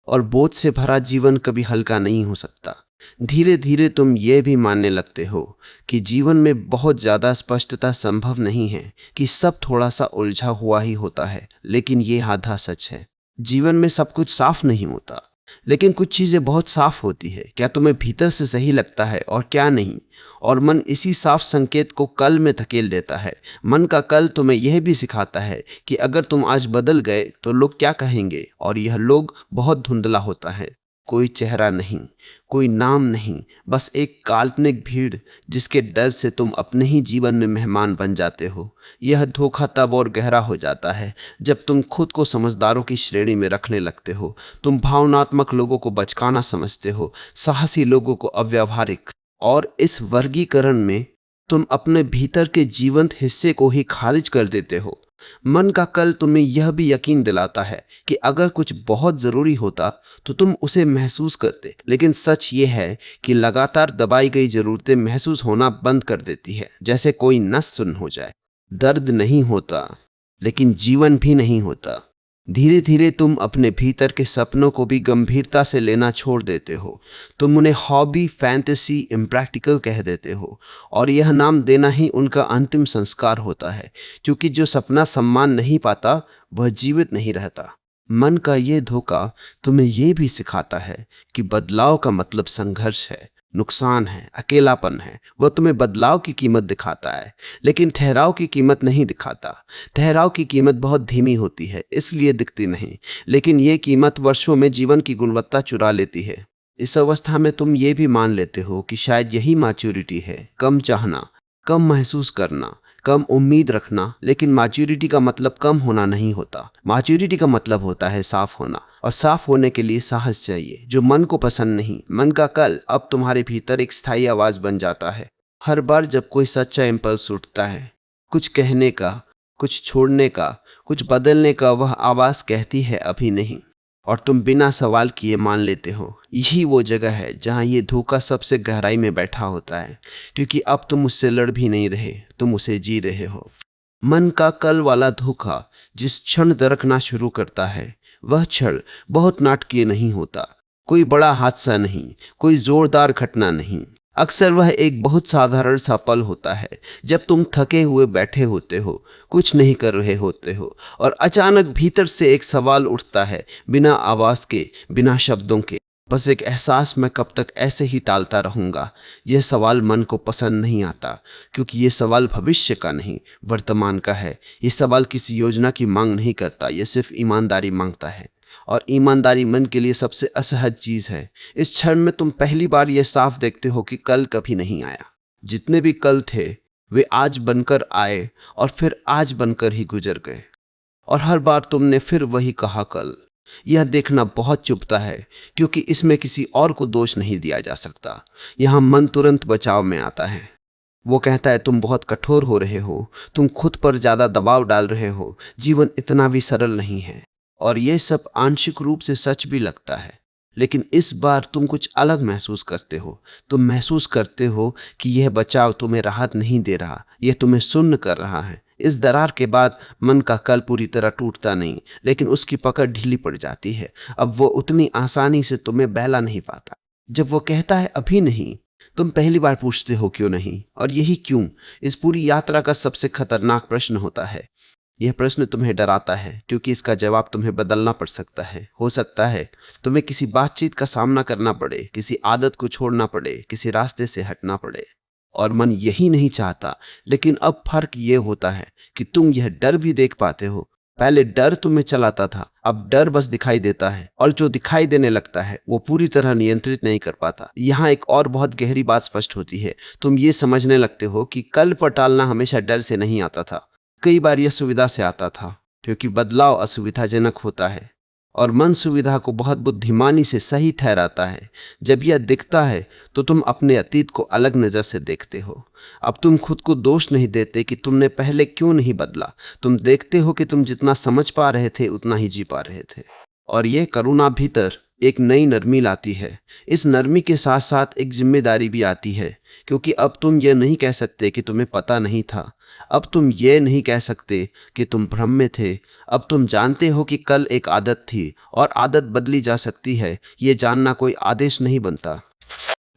S1: और बोझ से भरा जीवन कभी हल्का नहीं हो सकता। धीरे धीरे तुम ये भी मानने लगते हो कि जीवन में बहुत ज्यादा स्पष्टता संभव नहीं है, कि सब थोड़ा सा उलझा हुआ ही होता है। लेकिन ये आधा सच है। जीवन में सब कुछ साफ नहीं होता, लेकिन कुछ चीजें बहुत साफ होती है। क्या तुम्हें भीतर से सही लगता है और क्या नहीं। और मन इसी साफ संकेत को कल में धकेल देता है। मन का कल तुम्हें यह भी सिखाता है कि अगर तुम आज बदल गए तो लोग क्या कहेंगे, और यह लोग बहुत धुंधला होता है। कोई चेहरा नहीं, कोई नाम नहीं, बस एक काल्पनिक भीड़ जिसके डर से तुम अपने ही जीवन में मेहमान बन जाते हो। यह धोखा तब और गहरा हो जाता है जब तुम खुद को समझदारों की श्रेणी में रखने लगते हो। तुम भावनात्मक लोगों को बचकाना समझते हो, साहसी लोगों को अव्यावहारिक, और इस वर्गीकरण में तुम अपने भीतर के जीवंत हिस्से को ही खारिज कर देते हो। मन का कल तुम्हें यह भी यकीन दिलाता है कि अगर कुछ बहुत जरूरी होता तो तुम उसे महसूस करते, लेकिन सच ये है कि लगातार दबाई गई जरूरतें महसूस होना बंद कर देती है, जैसे कोई नस सुन्न हो जाए। दर्द नहीं होता, लेकिन जीवन भी नहीं होता। धीरे धीरे तुम अपने भीतर के सपनों को भी गंभीरता से लेना छोड़ देते हो। तुम उन्हें हॉबी, फैंटेसी, इम्प्रैक्टिकल कह देते हो, और यह नाम देना ही उनका अंतिम संस्कार होता है, क्योंकि जो सपना सम्मान नहीं पाता वह जीवित नहीं रहता। मन का ये धोखा तुम्हें ये भी सिखाता है कि बदलाव का मतलब संघर्ष है, नुकसान है, अकेलापन है। वह तुम्हें बदलाव की कीमत दिखाता है, लेकिन ठहराव की कीमत नहीं दिखाता। ठहराव की कीमत बहुत धीमी होती है, इसलिए दिखती नहीं, लेकिन ये कीमत वर्षों में जीवन की गुणवत्ता चुरा लेती है। इस अवस्था में तुम ये भी मान लेते हो कि शायद यही मैच्योरिटी है, कम चाहना, कम महसूस करना, कम उम्मीद रखना। लेकिन मैच्योरिटी का मतलब कम होना नहीं होता। मैच्योरिटी का मतलब होता है साफ होना, और साफ होने के लिए साहस चाहिए, जो मन को पसंद नहीं। मन का कल अब तुम्हारे भीतर एक स्थायी आवाज बन जाता है। हर बार जब कोई सच्चा इंपल्स उठता है, कुछ कहने का, कुछ छोड़ने का, कुछ बदलने का, वह आवाज कहती है अभी नहीं, और तुम बिना सवाल किए मान लेते हो। यही वो जगह है जहां ये धोखा सबसे गहराई में बैठा होता है, क्योंकि अब तुम उससे लड़ भी नहीं रहे, तुम उसे जी रहे हो। मन का कल वाला धोखा जिस क्षण दरकना शुरू करता है, वह क्षण बहुत नाटकीय नहीं होता। कोई बड़ा हादसा नहीं, कोई जोरदार घटना नहीं। अक्सर वह एक बहुत साधारण सा पल होता है, जब तुम थके हुए बैठे होते हो, कुछ नहीं कर रहे होते हो, और अचानक भीतर से एक सवाल उठता है, बिना आवाज के, बिना शब्दों के, बस एक एहसास, मैं कब तक ऐसे ही टालता रहूंगा। यह सवाल मन को पसंद नहीं आता, क्योंकि यह सवाल भविष्य का नहीं, वर्तमान का है। यह सवाल किसी योजना की मांग नहीं करता, यह सिर्फ ईमानदारी मांगता है, और ईमानदारी मन के लिए सबसे असहज चीज है। इस क्षण में तुम पहली बार यह साफ देखते हो कि कल कभी नहीं आया। जितने भी कल थे, वे आज बनकर आए, और फिर आज बनकर ही गुजर गए। और हर बार तुमने फिर वही कहा कल। यह देखना बहुत चुभता है, क्योंकि इसमें किसी और को दोष नहीं दिया जा सकता। यहां मन तुरंत बचाव में आता है। वो कहता है तुम बहुत कठोर हो रहे हो, तुम खुद पर ज्यादा दबाव डाल रहे हो, जीवन इतना भी सरल नहीं है। और ये सब आंशिक रूप से सच भी लगता है, लेकिन इस बार तुम कुछ अलग महसूस करते हो। तुम महसूस करते हो कि यह बचाव तुम्हें राहत नहीं दे रहा, यह तुम्हें सुन्न कर रहा है। इस दरार के बाद मन का कल पूरी तरह टूटता नहीं, लेकिन उसकी पकड़ ढीली पड़ जाती है। अब वो उतनी आसानी से तुम्हें बहला नहीं पाता। जब वो कहता है अभी नहीं, तुम पहली बार पूछते हो क्यों नहीं, और यही क्यों इस पूरी यात्रा का सबसे खतरनाक प्रश्न होता है। यह प्रश्न तुम्हें डराता है, क्योंकि इसका जवाब तुम्हें बदलना पड़ सकता है। हो सकता है तुम्हें किसी बातचीत का सामना करना पड़े, किसी आदत को छोड़ना पड़े, किसी रास्ते से हटना पड़े, और मन यही नहीं चाहता। लेकिन अब फर्क यह होता है कि तुम यह डर भी देख पाते हो। पहले डर तुम्हें चलाता था, अब डर बस दिखाई देता है, और जो दिखाई देने लगता है वो पूरी तरह नियंत्रित नहीं कर पाता। यहाँ एक और बहुत गहरी बात स्पष्ट होती है। तुम ये समझने लगते हो कि कल पर टालना हमेशा डर से नहीं आता था, कई बार यह सुविधा से आता था, क्योंकि बदलाव असुविधाजनक होता है, और मन सुविधा को बहुत बुद्धिमानी से सही ठहराता है। जब यह दिखता है तो तुम अपने अतीत को अलग नज़र से देखते हो। अब तुम खुद को दोष नहीं देते कि तुमने पहले क्यों नहीं बदला। तुम देखते हो कि तुम जितना समझ पा रहे थे उतना ही जी पा रहे थे। और यह करुणा भीतर एक नई नरमी लाती है। इस नरमी के साथ साथ एक जिम्मेदारी भी आती है, क्योंकि अब तुम यह नहीं कह सकते कि तुम्हें पता नहीं था। अब तुम ये नहीं कह सकते कि तुम भ्रम में थे। अब तुम जानते हो कि कल एक आदत थी, और आदत बदली जा सकती है। ये जानना कोई आदेश नहीं बनता।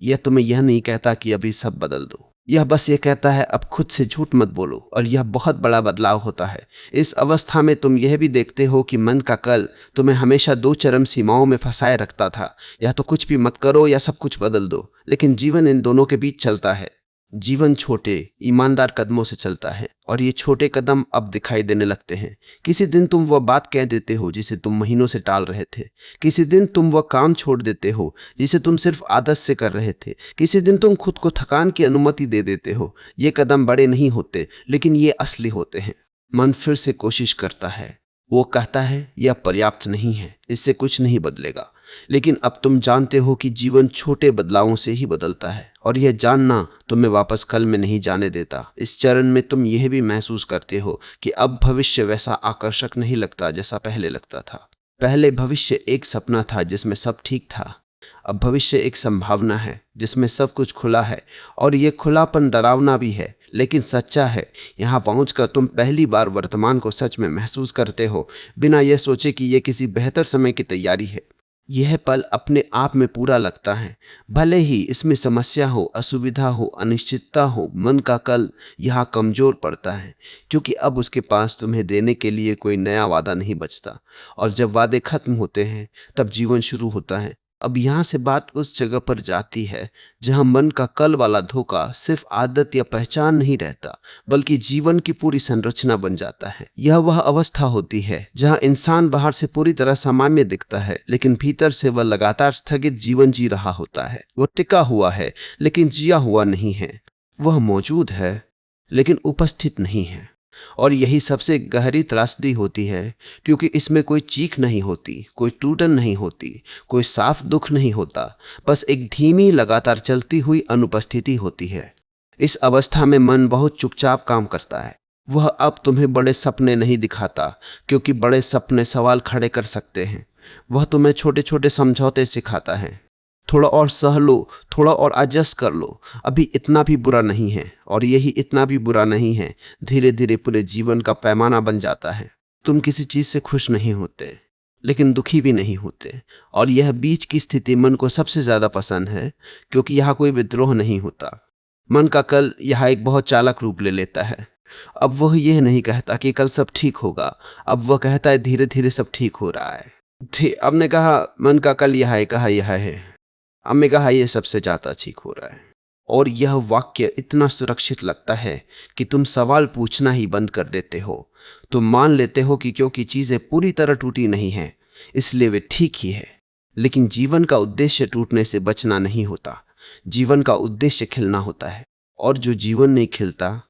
S1: यह तुम्हें यह नहीं कहता कि अभी सब बदल दो। यह बस ये कहता है अब खुद से झूठ मत बोलो, और यह बहुत बड़ा बदलाव होता है। इस अवस्था में तुम यह भी देखते हो कि मन का कल तुम्हें हमेशा दो चरम सीमाओं में फंसाए रखता था। या तो कुछ भी मत करो या सब कुछ बदल दो। लेकिन जीवन इन दोनों के बीच चलता है। जीवन छोटे ईमानदार कदमों से चलता है, और ये छोटे कदम अब दिखाई देने लगते हैं। किसी दिन तुम वह बात कह देते हो जिसे तुम महीनों से टाल रहे थे। किसी दिन तुम वह काम छोड़ देते हो जिसे तुम सिर्फ आदत से कर रहे थे। किसी दिन तुम खुद को थकान की अनुमति दे देते हो। ये कदम बड़े नहीं होते, लेकिन ये असली होते हैं। मन फिर से कोशिश करता है। वो कहता है यह पर्याप्त नहीं है, इससे कुछ नहीं बदलेगा। लेकिन अब तुम जानते हो कि जीवन छोटे बदलावों से ही बदलता है, और यह जानना तुम्हें वापस कल में नहीं जाने देता। इस चरण में तुम यह भी महसूस करते हो कि अब भविष्य वैसा आकर्षक नहीं लगता जैसा पहले लगता था। पहले भविष्य एक सपना था जिसमें सब ठीक था। अब भविष्य एक संभावना है जिसमें सब कुछ खुला है, और यह खुलापन डरावना भी है, लेकिन सच्चा है। यहाँ पहुंचकर तुम पहली बार वर्तमान को सच में महसूस करते हो, बिना यह सोचे कि यह किसी बेहतर समय की तैयारी है। यह पल अपने आप में पूरा लगता है, भले ही इसमें समस्या हो, असुविधा हो, अनिश्चितता हो। मन का कल यहाँ कमजोर पड़ता है, क्योंकि अब उसके पास तुम्हें देने के लिए कोई नया वादा नहीं बचता। और जब वादे खत्म होते हैं, तब जीवन शुरू होता है। अब यहाँ से बात उस जगह पर जाती है जहाँ मन का कल वाला धोखा सिर्फ आदत या पहचान नहीं रहता, बल्कि जीवन की पूरी संरचना बन जाता है। यह वह अवस्था होती है जहां इंसान बाहर से पूरी तरह सामान्य दिखता है, लेकिन भीतर से वह लगातार स्थगित जीवन जी रहा होता है। वह टिका हुआ है, लेकिन जिया हुआ नहीं है। वह मौजूद है, लेकिन उपस्थित नहीं है। और यही सबसे गहरी त्रासदी होती है, क्योंकि इसमें कोई चीख नहीं होती, कोई टूटन नहीं होती, कोई साफ दुख नहीं होता। बस एक धीमी लगातार चलती हुई अनुपस्थिति होती है। इस अवस्था में मन बहुत चुपचाप काम करता है। वह अब तुम्हें बड़े सपने नहीं दिखाता, क्योंकि बड़े सपने सवाल खड़े कर सकते हैं। वह तुम्हें छोटे छोटे समझौते सिखाता है। थोड़ा और सह लो, थोड़ा और एडजस्ट कर लो, अभी इतना भी बुरा नहीं है, और यही इतना भी बुरा नहीं है धीरे धीरे पूरे जीवन का पैमाना बन जाता है। तुम किसी चीज से खुश नहीं होते, लेकिन दुखी भी नहीं होते। और यह बीच की स्थिति मन को सबसे ज्यादा पसंद है, क्योंकि यहाँ कोई विद्रोह नहीं होता। मन का कल यहाँ एक बहुत चालाक रूप ले लेता है। अब वह यह नहीं कहता कि कल सब ठीक होगा, अब वह कहता है धीरे धीरे सब ठीक हो रहा है। अब ने कहा मन का कल यह है। अब मैं कहा यह सबसे ज्यादा ठीक हो रहा है। और यह वाक्य इतना सुरक्षित लगता है कि तुम सवाल पूछना ही बंद कर देते हो। तुम मान लेते हो कि क्योंकि चीजें पूरी तरह टूटी नहीं हैं, इसलिए वे ठीक ही है। लेकिन जीवन का उद्देश्य टूटने से बचना नहीं होता। जीवन का उद्देश्य खिलना होता है। और जो जीवन नहीं खिलता,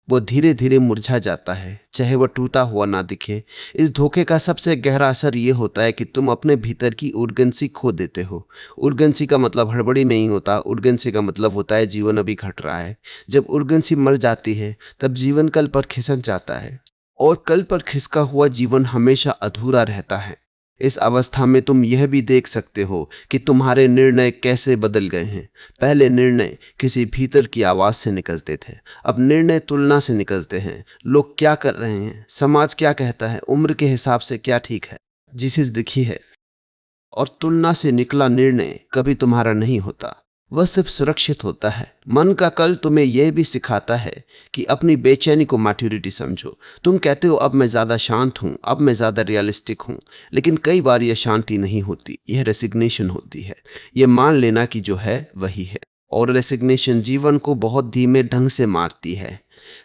S1: वो धीरे धीरे मुरझा जाता है, चाहे वह टूटा हुआ ना दिखे। इस धोखे का सबसे गहरा असर ये होता है कि तुम अपने भीतर की उर्गेंसी खो देते हो। उर्गेंसी का मतलब हड़बड़ी नहीं होता। उर्गेंसी का मतलब होता है जीवन अभी घट रहा है। जब उर्गेंसी मर जाती है, तब जीवन कल पर खिसक जाता है, और कल पर खिसका हुआ जीवन हमेशा अधूरा रहता है। इस अवस्था में तुम यह भी देख सकते हो कि तुम्हारे निर्णय कैसे बदल गए हैं। पहले निर्णय किसी भीतर की आवाज से निकलते थे, अब निर्णय तुलना से निकलते हैं। लोग क्या कर रहे हैं, समाज क्या कहता है, उम्र के हिसाब से क्या ठीक है, जिसे दिखी है। और तुलना से निकला निर्णय कभी तुम्हारा नहीं होता, वह सिर्फ सुरक्षित होता है। मन का कल तुम्हें यह भी सिखाता है कि अपनी बेचैनी को मैच्योरिटी समझो। तुम कहते हो अब मैं ज्यादा शांत हूं, अब मैं ज्यादा रियलिस्टिक हूं, लेकिन कई बार यह शांति नहीं होती, यह रेसिग्नेशन होती है। यह मान लेना कि जो है वही है। और रेसिग्नेशन जीवन को बहुत धीमे ढंग से मारती है।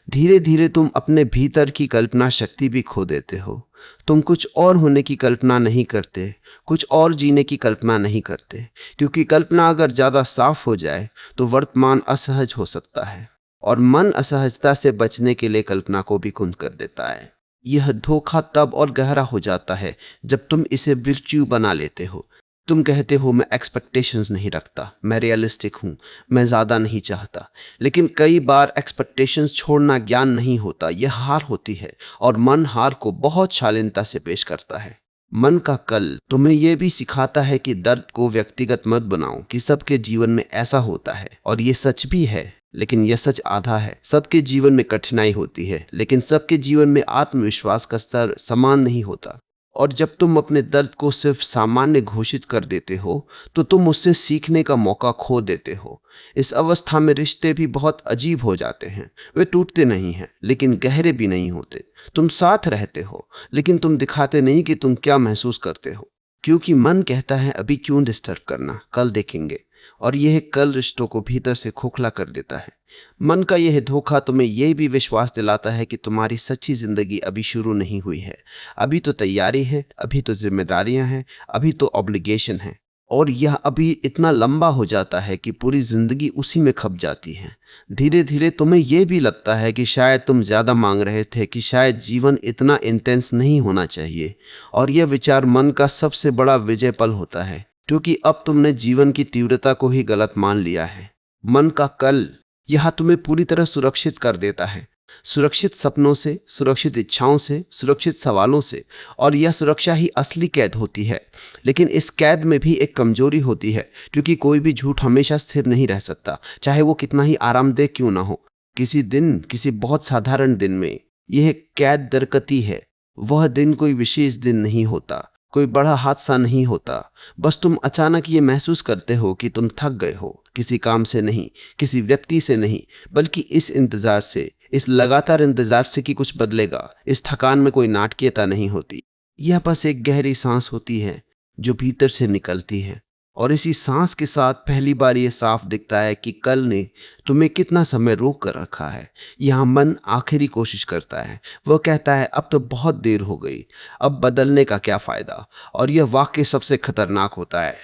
S1: धीरे धीरे तुम अपने भीतर की कल्पना शक्ति भी खो देते हो। तुम कुछ और होने की कल्पना नहीं करते, कुछ और जीने की कल्पना नहीं करते, क्योंकि कल्पना अगर ज्यादा साफ हो जाए तो वर्तमान असहज हो सकता है, और मन असहजता से बचने के लिए कल्पना को भी कुंद कर देता है। यह धोखा तब और गहरा हो जाता है जब तुम इसे विर्च्यू बना लेते हो। तुम कहते हो मैं एक्सपेक्टेशंस नहीं रखता, मैं रियलिस्टिक हूं, मैं ज्यादा नहीं चाहता। लेकिन कई बार एक्सपेक्टेशंस छोड़ना ज्ञान नहीं होता, यह हार होती है, और मन हार को बहुत शालीनता से पेश करता है। मन का कल तुम्हें यह भी सिखाता है कि दर्द को व्यक्तिगत मत बनाओ, कि सबके जीवन में ऐसा होता है। और ये सच भी है, लेकिन यह सच आधा है। सबके जीवन में कठिनाई होती है, लेकिन सबके जीवन में आत्मविश्वास का स्तर समान नहीं होता। और जब तुम अपने दर्द को सिर्फ सामान्य घोषित कर देते हो, तो तुम उससे सीखने का मौका खो देते हो। इस अवस्था में रिश्ते भी बहुत अजीब हो जाते हैं। वे टूटते नहीं हैं, लेकिन गहरे भी नहीं होते। तुम साथ रहते हो, लेकिन तुम दिखाते नहीं कि तुम क्या महसूस करते हो, क्योंकि मन कहता है अभी क्यों डिस्टर्ब करना, कल देखेंगे। और यह कल रिश्तों को भीतर से खोखला कर देता है। मन का यह धोखा तुम्हें यह भी विश्वास दिलाता है कि तुम्हारी सच्ची जिंदगी अभी शुरू नहीं हुई है। अभी तो तैयारी है, अभी तो जिम्मेदारियां हैं, अभी तो ऑब्लिगेशन है। और यह अभी इतना लंबा हो जाता है कि पूरी जिंदगी उसी में खप जाती है। धीरे धीरे तुम्हें यह भी लगता है कि शायद तुम ज्यादा मांग रहे थे, कि शायद जीवन इतना इंटेंस नहीं होना चाहिए। और यह विचार मन का सबसे बड़ा विजय पल होता है, क्योंकि अब तुमने जीवन की तीव्रता को ही गलत मान लिया है। मन का कल यह तुम्हें पूरी तरह सुरक्षित कर देता है, सुरक्षित सपनों से, सुरक्षित इच्छाओं से, सुरक्षित सवालों से। और यह सुरक्षा ही असली कैद होती है। लेकिन इस कैद में भी एक कमजोरी होती है, क्योंकि कोई भी झूठ हमेशा स्थिर नहीं रह सकता, चाहे वो कितना ही आरामदेह क्यों ना हो। किसी दिन, किसी बहुत साधारण दिन में यह कैद दरकती है। वह दिन कोई विशेष दिन नहीं होता, कोई बड़ा हादसा नहीं होता, बस तुम अचानक ये महसूस करते हो कि तुम थक गए हो, किसी काम से नहीं, किसी व्यक्ति से नहीं, बल्कि इस इंतजार से, इस लगातार इंतजार से कि कुछ बदलेगा। इस थकान में कोई नाटकीयता नहीं होती, यह बस एक गहरी सांस होती है जो भीतर से निकलती है। और इसी सांस के साथ पहली बार यह साफ दिखता है कि कल ने तुम्हें कितना समय रोक कर रखा है। यहाँ मन आखिरी कोशिश करता है, वह कहता है अब तो बहुत देर हो गई, अब बदलने का क्या फायदा। और यह वाक्य सबसे खतरनाक होता है,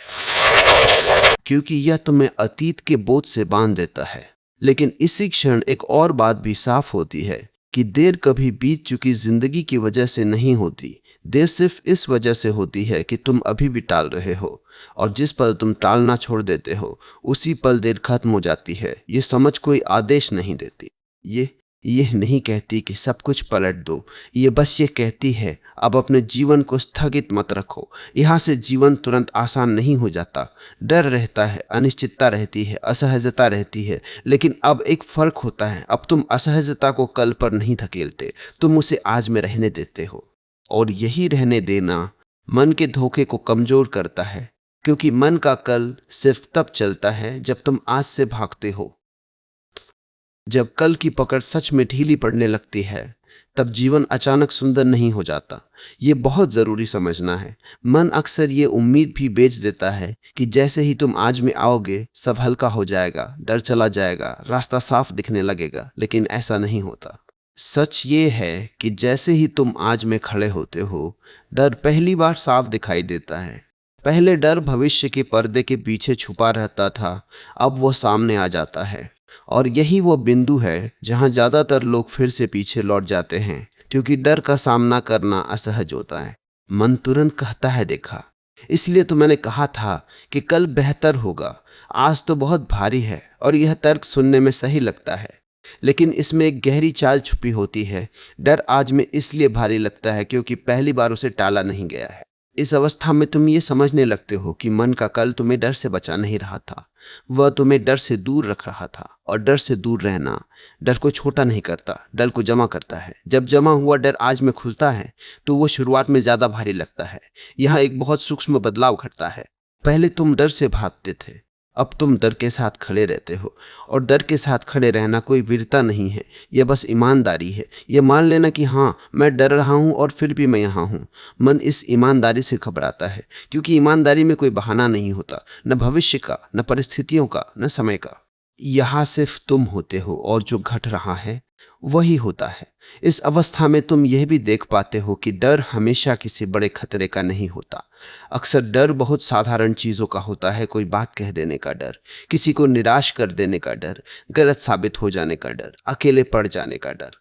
S1: क्योंकि यह तुम्हें अतीत के बोझ से बांध देता है। लेकिन इसी क्षण एक और बात भी साफ होती है कि देर कभी बीत चुकी जिंदगी की वजह से नहीं होती, देर सिर्फ इस वजह से होती है कि तुम अभी भी टाल रहे हो। और जिस पल तुम टालना छोड़ देते हो, उसी पल देर खत्म हो जाती है। ये समझ कोई आदेश नहीं देती, ये नहीं कहती कि सब कुछ पलट दो, ये बस ये कहती है अब अपने जीवन को स्थगित मत रखो। यहाँ से जीवन तुरंत आसान नहीं हो जाता, डर रहता है, अनिश्चितता रहती है, असहजता रहती है। लेकिन अब एक फर्क होता है, अब तुम असहजता को कल पर नहीं धकेलते, तुम उसे आज में रहने देते हो। और यही रहने देना मन के धोखे को कमजोर करता है, क्योंकि मन का कल सिर्फ तब चलता है जब तुम आज से भागते हो। जब कल की पकड़ सच में ढीली पड़ने लगती है, तब जीवन अचानक सुंदर नहीं हो जाता। ये बहुत जरूरी समझना है। मन अक्सर ये उम्मीद भी बेच देता है कि जैसे ही तुम आज में आओगे सब हल्का हो जाएगा, डर चला जाएगा, रास्ता साफ दिखने लगेगा। लेकिन ऐसा नहीं होता। सच ये है कि जैसे ही तुम आज में खड़े होते हो, डर पहली बार साफ दिखाई देता है। पहले डर भविष्य के पर्दे के पीछे छुपा रहता था, अब वो सामने आ जाता है। और यही वो बिंदु है जहां ज्यादातर लोग फिर से पीछे लौट जाते हैं, क्योंकि डर का सामना करना असहज होता है। मन तुरंत कहता है देखा, इसलिए तो मैंने कहा था कि कल बेहतर होगा, आज तो बहुत भारी है। और यह तर्क सुनने में सही लगता है, लेकिन इसमें एक गहरी चाल छुपी होती है। डर आज में इसलिए भारी लगता है क्योंकि पहली बार उसे टाला नहीं गया है। इस अवस्था में तुम ये समझने लगते हो कि मन का कल तुम्हें डर से बचा नहीं रहा था, वह तुम्हें डर से दूर रख रहा था। और डर से दूर रहना डर को छोटा नहीं करता, डर को जमा करता है। जब जमा हुआ डर आज में खुलता है तो वो शुरुआत में ज्यादा भारी लगता है। यहाँ एक बहुत सूक्ष्म बदलाव घटता है। पहले तुम डर से भागते थे, अब तुम डर के साथ खड़े रहते हो। और डर के साथ खड़े रहना कोई वीरता नहीं है, यह बस ईमानदारी है। यह मान लेना कि हाँ, मैं डर रहा हूँ और फिर भी मैं यहाँ हूँ। मन इस ईमानदारी से घबराता है, क्योंकि ईमानदारी में कोई बहाना नहीं होता, न भविष्य का, न परिस्थितियों का, न समय का। यहाँ सिर्फ तुम होते हो और जो घट रहा है वही होता है। इस अवस्था में तुम यह भी देख पाते हो कि डर हमेशा किसी बड़े खतरे का नहीं होता। अक्सर डर बहुत साधारण चीजों का होता है। कोई बात कह देने का डर, किसी को निराश कर देने का डर, गलत साबित हो जाने का डर, अकेले पड़ जाने का डर।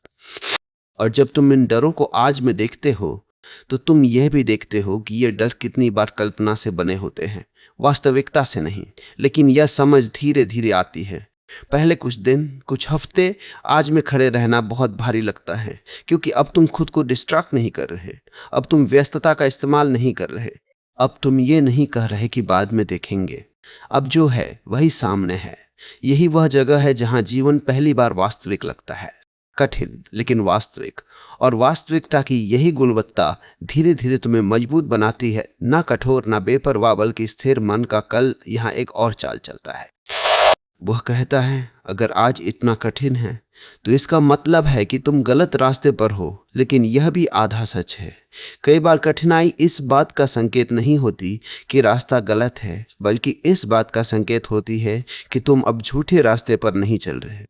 S1: और जब तुम इन डरों को आज में देखते हो तो तुम यह भी देखते हो कि ये डर कितनी बार कल्पना से बने होते हैं, वास्तविकता से नहीं। लेकिन यह समझ धीरे धीरे आती है। पहले कुछ दिन, कुछ हफ्ते आज में खड़े रहना बहुत भारी लगता है, क्योंकि अब तुम खुद को डिस्ट्रैक्ट नहीं कर रहे, अब तुम व्यस्तता का इस्तेमाल नहीं कर रहे, अब तुम ये नहीं कह रहे कि बाद में देखेंगे। अब जो है वही सामने है। यही वह जगह है जहां जीवन पहली बार वास्तविक लगता है, कठिन लेकिन वास्तविक। और वास्तविकता की यही गुणवत्ता धीरे धीरे तुम्हें मजबूत बनाती है, ना कठोर, ना बेपरवाह, बल्कि स्थिर मन का कल यहाँ एक और चाल चलता है। वह कहता है अगर आज इतना कठिन है तो इसका मतलब है कि तुम गलत रास्ते पर हो। लेकिन यह भी आधा सच है। कई बार कठिनाई इस बात का संकेत नहीं होती कि रास्ता गलत है, बल्कि इस बात का संकेत होती है कि तुम अब झूठे रास्ते पर नहीं चल रहे।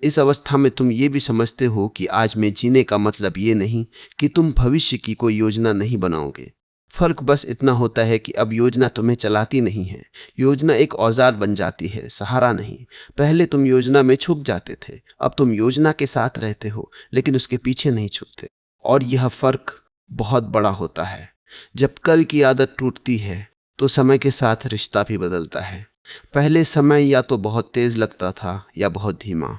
S1: इस अवस्था में तुम ये भी समझते हो कि आज में जीने का मतलब ये नहीं कि तुम भविष्य की कोई योजना नहीं बनाओगे। फर्क बस इतना होता है कि अब योजना तुम्हें चलाती नहीं है, योजना एक औजार बन जाती है, सहारा नहीं। पहले तुम योजना में छुप जाते थे, अब तुम योजना के साथ रहते हो, लेकिन उसके पीछे नहीं छुपते। और यह फर्क बहुत बड़ा होता है। जब कल की आदत टूटती है तो समय के साथ रिश्ता भी बदलता है। पहले समय या तो बहुत तेज लगता था या बहुत धीमा।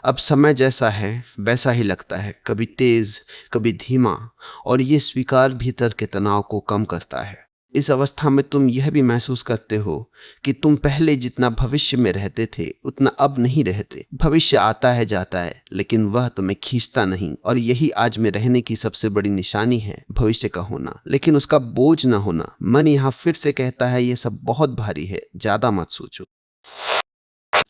S1: अब समय जैसा है वैसा ही लगता है, कभी तेज, कभी धीमा। और ये स्वीकार भीतर के तनाव को कम करता है। इस अवस्था में तुम यह भी महसूस करते हो कि तुम पहले जितना भविष्य में रहते थे उतना अब नहीं रहते। भविष्य आता है जाता है, लेकिन वह तुम्हें खींचता नहीं। और यही आज में रहने की सबसे बड़ी निशानी है, भविष्य का होना लेकिन उसका बोझ ना होना। मन यहाँ फिर से कहता है यह सब बहुत भारी है, ज्यादा मत सोचो।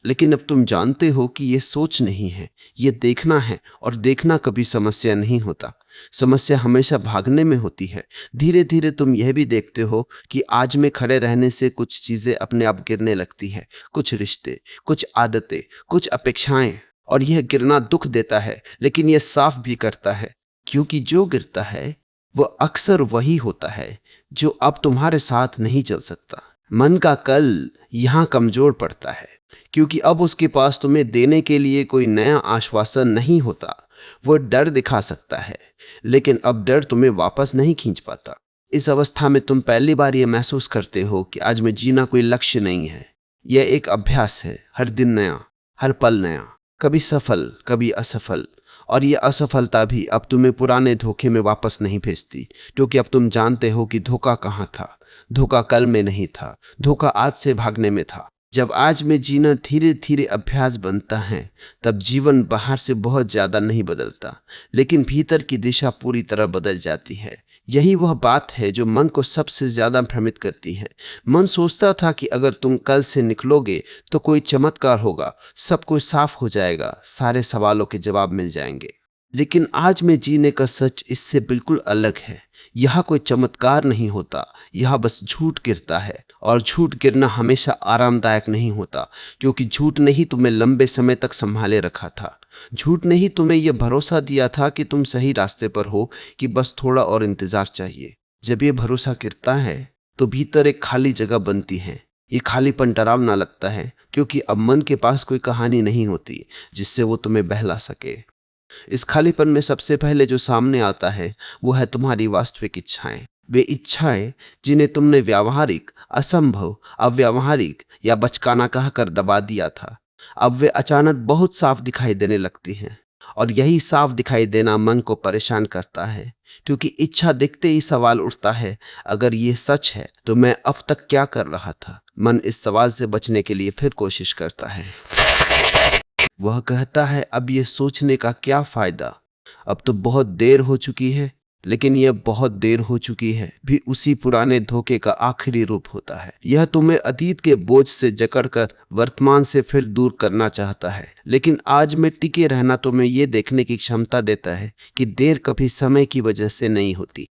S1: लेकिन अब तुम जानते हो कि यह सोच नहीं है, यह देखना है। और देखना कभी समस्या नहीं होता, समस्या हमेशा भागने में होती है। धीरे धीरे तुम यह भी देखते हो कि आज में खड़े रहने से कुछ चीजें अपने आप गिरने लगती है, कुछ रिश्ते, कुछ आदतें, कुछ अपेक्षाएं। और यह गिरना दुख देता है, लेकिन यह साफ भी करता है, क्योंकि जो गिरता है वह अक्सर वही होता है जो अब तुम्हारे साथ नहीं चल सकता। मन का कल यहाँ कमजोर पड़ता है, क्योंकि अब उसके पास तुम्हें देने के लिए कोई नया आश्वासन नहीं होता। वो डर दिखा सकता है, लेकिन अब डर तुम्हें वापस नहीं खींच पाता। इस अवस्था में तुम पहली बार यह महसूस करते हो कि आज में जीना कोई लक्ष्य नहीं है, यह एक अभ्यास है। हर दिन नया, हर पल नया, कभी सफल कभी असफल। और यह असफलता भी अब तुम्हें पुराने धोखे में वापस नहीं भेजती, क्योंकि अब तुम जानते हो कि धोखा कहाँ था। धोखा कल में नहीं था, धोखा आज से भागने में था। जब आज में जीना धीरे धीरे अभ्यास बनता है, तब जीवन बाहर से बहुत ज्यादा नहीं बदलता, लेकिन भीतर की दिशा पूरी तरह बदल जाती है। यही वह बात है जो मन को सबसे ज्यादा भ्रमित करती है। मन सोचता था कि अगर तुम कल से निकलोगे तो कोई चमत्कार होगा, सब कुछ साफ हो जाएगा, सारे सवालों के जवाब मिल जाएंगे। लेकिन आज में जीने का सच इससे बिल्कुल अलग है। यहाँ कोई चमत्कार नहीं होता, यहाँ बस झूठ गिरता है। और झूठ गिरना हमेशा आरामदायक नहीं होता, क्योंकि झूठ ने ही तुम्हें लंबे समय तक संभाले रखा था। झूठ ने ही तुम्हें यह भरोसा दिया था कि तुम सही रास्ते पर हो, कि बस थोड़ा और इंतजार चाहिए। जब ये भरोसा गिरता है तो भीतर एक खाली जगह बनती है। ये खालीपन डरावना लगता है, क्योंकि अब मन के पास कोई कहानी नहीं होती जिससे वो तुम्हें बहला सके। इस खालीपन में सबसे पहले जो सामने आता है वो है तुम्हारी वास्तविक इच्छाएं। वे इच्छाएं जिन्हें तुमने व्यावहारिक, असंभव, अव्यावहारिक या बचकाना कहकर दबा दिया था, अब वे अचानक बहुत साफ दिखाई देने लगती हैं। और यही साफ दिखाई देना मन को परेशान करता है, क्योंकि इच्छा दिखते ही सवाल उठता है, अगर ये सच है तो मैं अब तक क्या कर रहा था। मन इस सवाल से बचने के लिए फिर कोशिश करता है। वह कहता है, अब ये सोचने का क्या फायदा, अब तो बहुत देर हो चुकी है। लेकिन यह बहुत देर हो चुकी है भी उसी पुराने धोखे का आखिरी रूप होता है। यह तुम्हें अतीत के बोझ से जकड़कर वर्तमान से फिर दूर करना चाहता है, लेकिन आज में टिके रहना तुम्हें यह देखने की क्षमता देता है कि देर कभी समय की वजह से नहीं होती।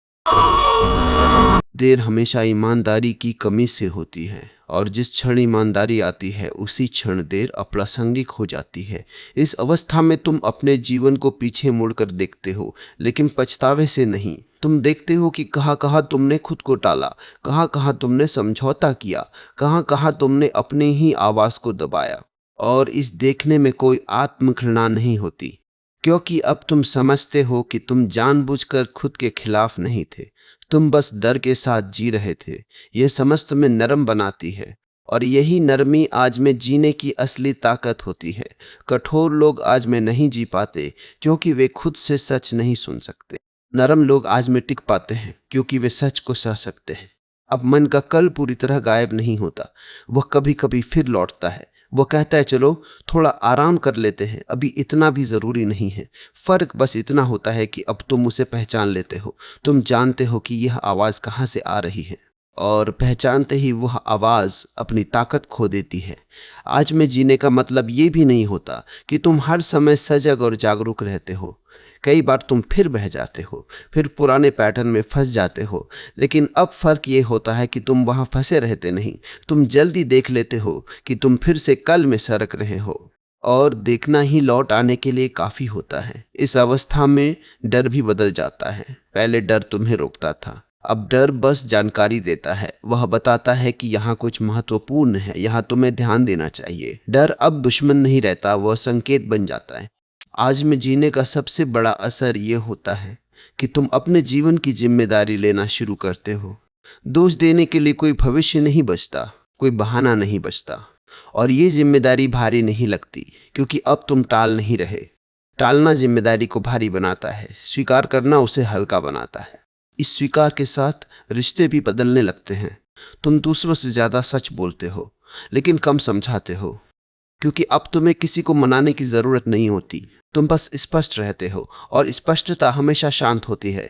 S1: देर हमेशा ईमानदारी की कमी से होती है, और जिस क्षण ईमानदारी आती है उसी क्षण देर अप्रासंगिक हो जाती है। इस अवस्था में तुम अपने जीवन को पीछे मुड़कर देखते हो, लेकिन पछतावे से नहीं। तुम देखते हो कि कहाँ कहाँ तुमने खुद को टाला, कहाँ कहाँ तुमने समझौता किया, कहाँ कहाँ तुमने अपने ही आवाज को दबाया। और इस देखने में कोई आत्मघृणा नहीं होती, क्योंकि अब तुम समझते हो कि तुम जानबूझकर खुद के खिलाफ नहीं थे, तुम बस डर के साथ जी रहे थे। यह समझ तुम्हें नरम बनाती है, और यही नरमी आज में जीने की असली ताकत होती है। कठोर लोग आज में नहीं जी पाते, क्योंकि वे खुद से सच नहीं सुन सकते। नरम लोग आज में टिक पाते हैं, क्योंकि वे सच को सह सकते हैं। अब मन का कल पूरी तरह गायब नहीं होता, वह कभी कभी फिर लौटता है। वो कहता है, चलो थोड़ा आराम कर लेते हैं, अभी इतना भी जरूरी नहीं है। फर्क बस इतना होता है कि अब तुम उसे पहचान लेते हो। तुम जानते हो कि यह आवाज कहाँ से आ रही है, और पहचानते ही वह आवाज अपनी ताकत खो देती है। आज में जीने का मतलब ये भी नहीं होता कि तुम हर समय सजग और जागरूक रहते हो। कई बार तुम फिर बह जाते हो, फिर पुराने पैटर्न में फंस जाते हो, लेकिन अब फर्क ये होता है कि तुम वहां फंसे रहते नहीं। तुम जल्दी देख लेते हो कि तुम फिर से कल में सरक रहे हो, और देखना ही लौट आने के लिए काफी होता है। इस अवस्था में डर भी बदल जाता है। पहले डर तुम्हें रोकता था, अब डर बस जानकारी देता है। वह बताता है कि यहाँ कुछ महत्वपूर्ण है, यहाँ तुम्हें ध्यान देना चाहिए। डर अब दुश्मन नहीं रहता, वह संकेत बन जाता है। आज में जीने का सबसे बड़ा असर यह होता है कि तुम अपने जीवन की जिम्मेदारी लेना शुरू करते हो। दोष देने के लिए कोई भविष्य नहीं बचता, कोई बहाना नहीं बचता, और ये जिम्मेदारी भारी नहीं लगती, क्योंकि अब तुम टाल नहीं रहे। टालना जिम्मेदारी को भारी बनाता है, स्वीकार करना उसे हल्का बनाता है। इस स्वीकार के साथ रिश्ते भी बदलने लगते हैं। तुम दूसरों से ज्यादा सच बोलते हो, लेकिन कम समझाते हो, क्योंकि अब तुम्हें किसी को मनाने की जरूरत नहीं होती। तुम बस स्पष्ट रहते हो, और स्पष्टता हमेशा शांत होती है।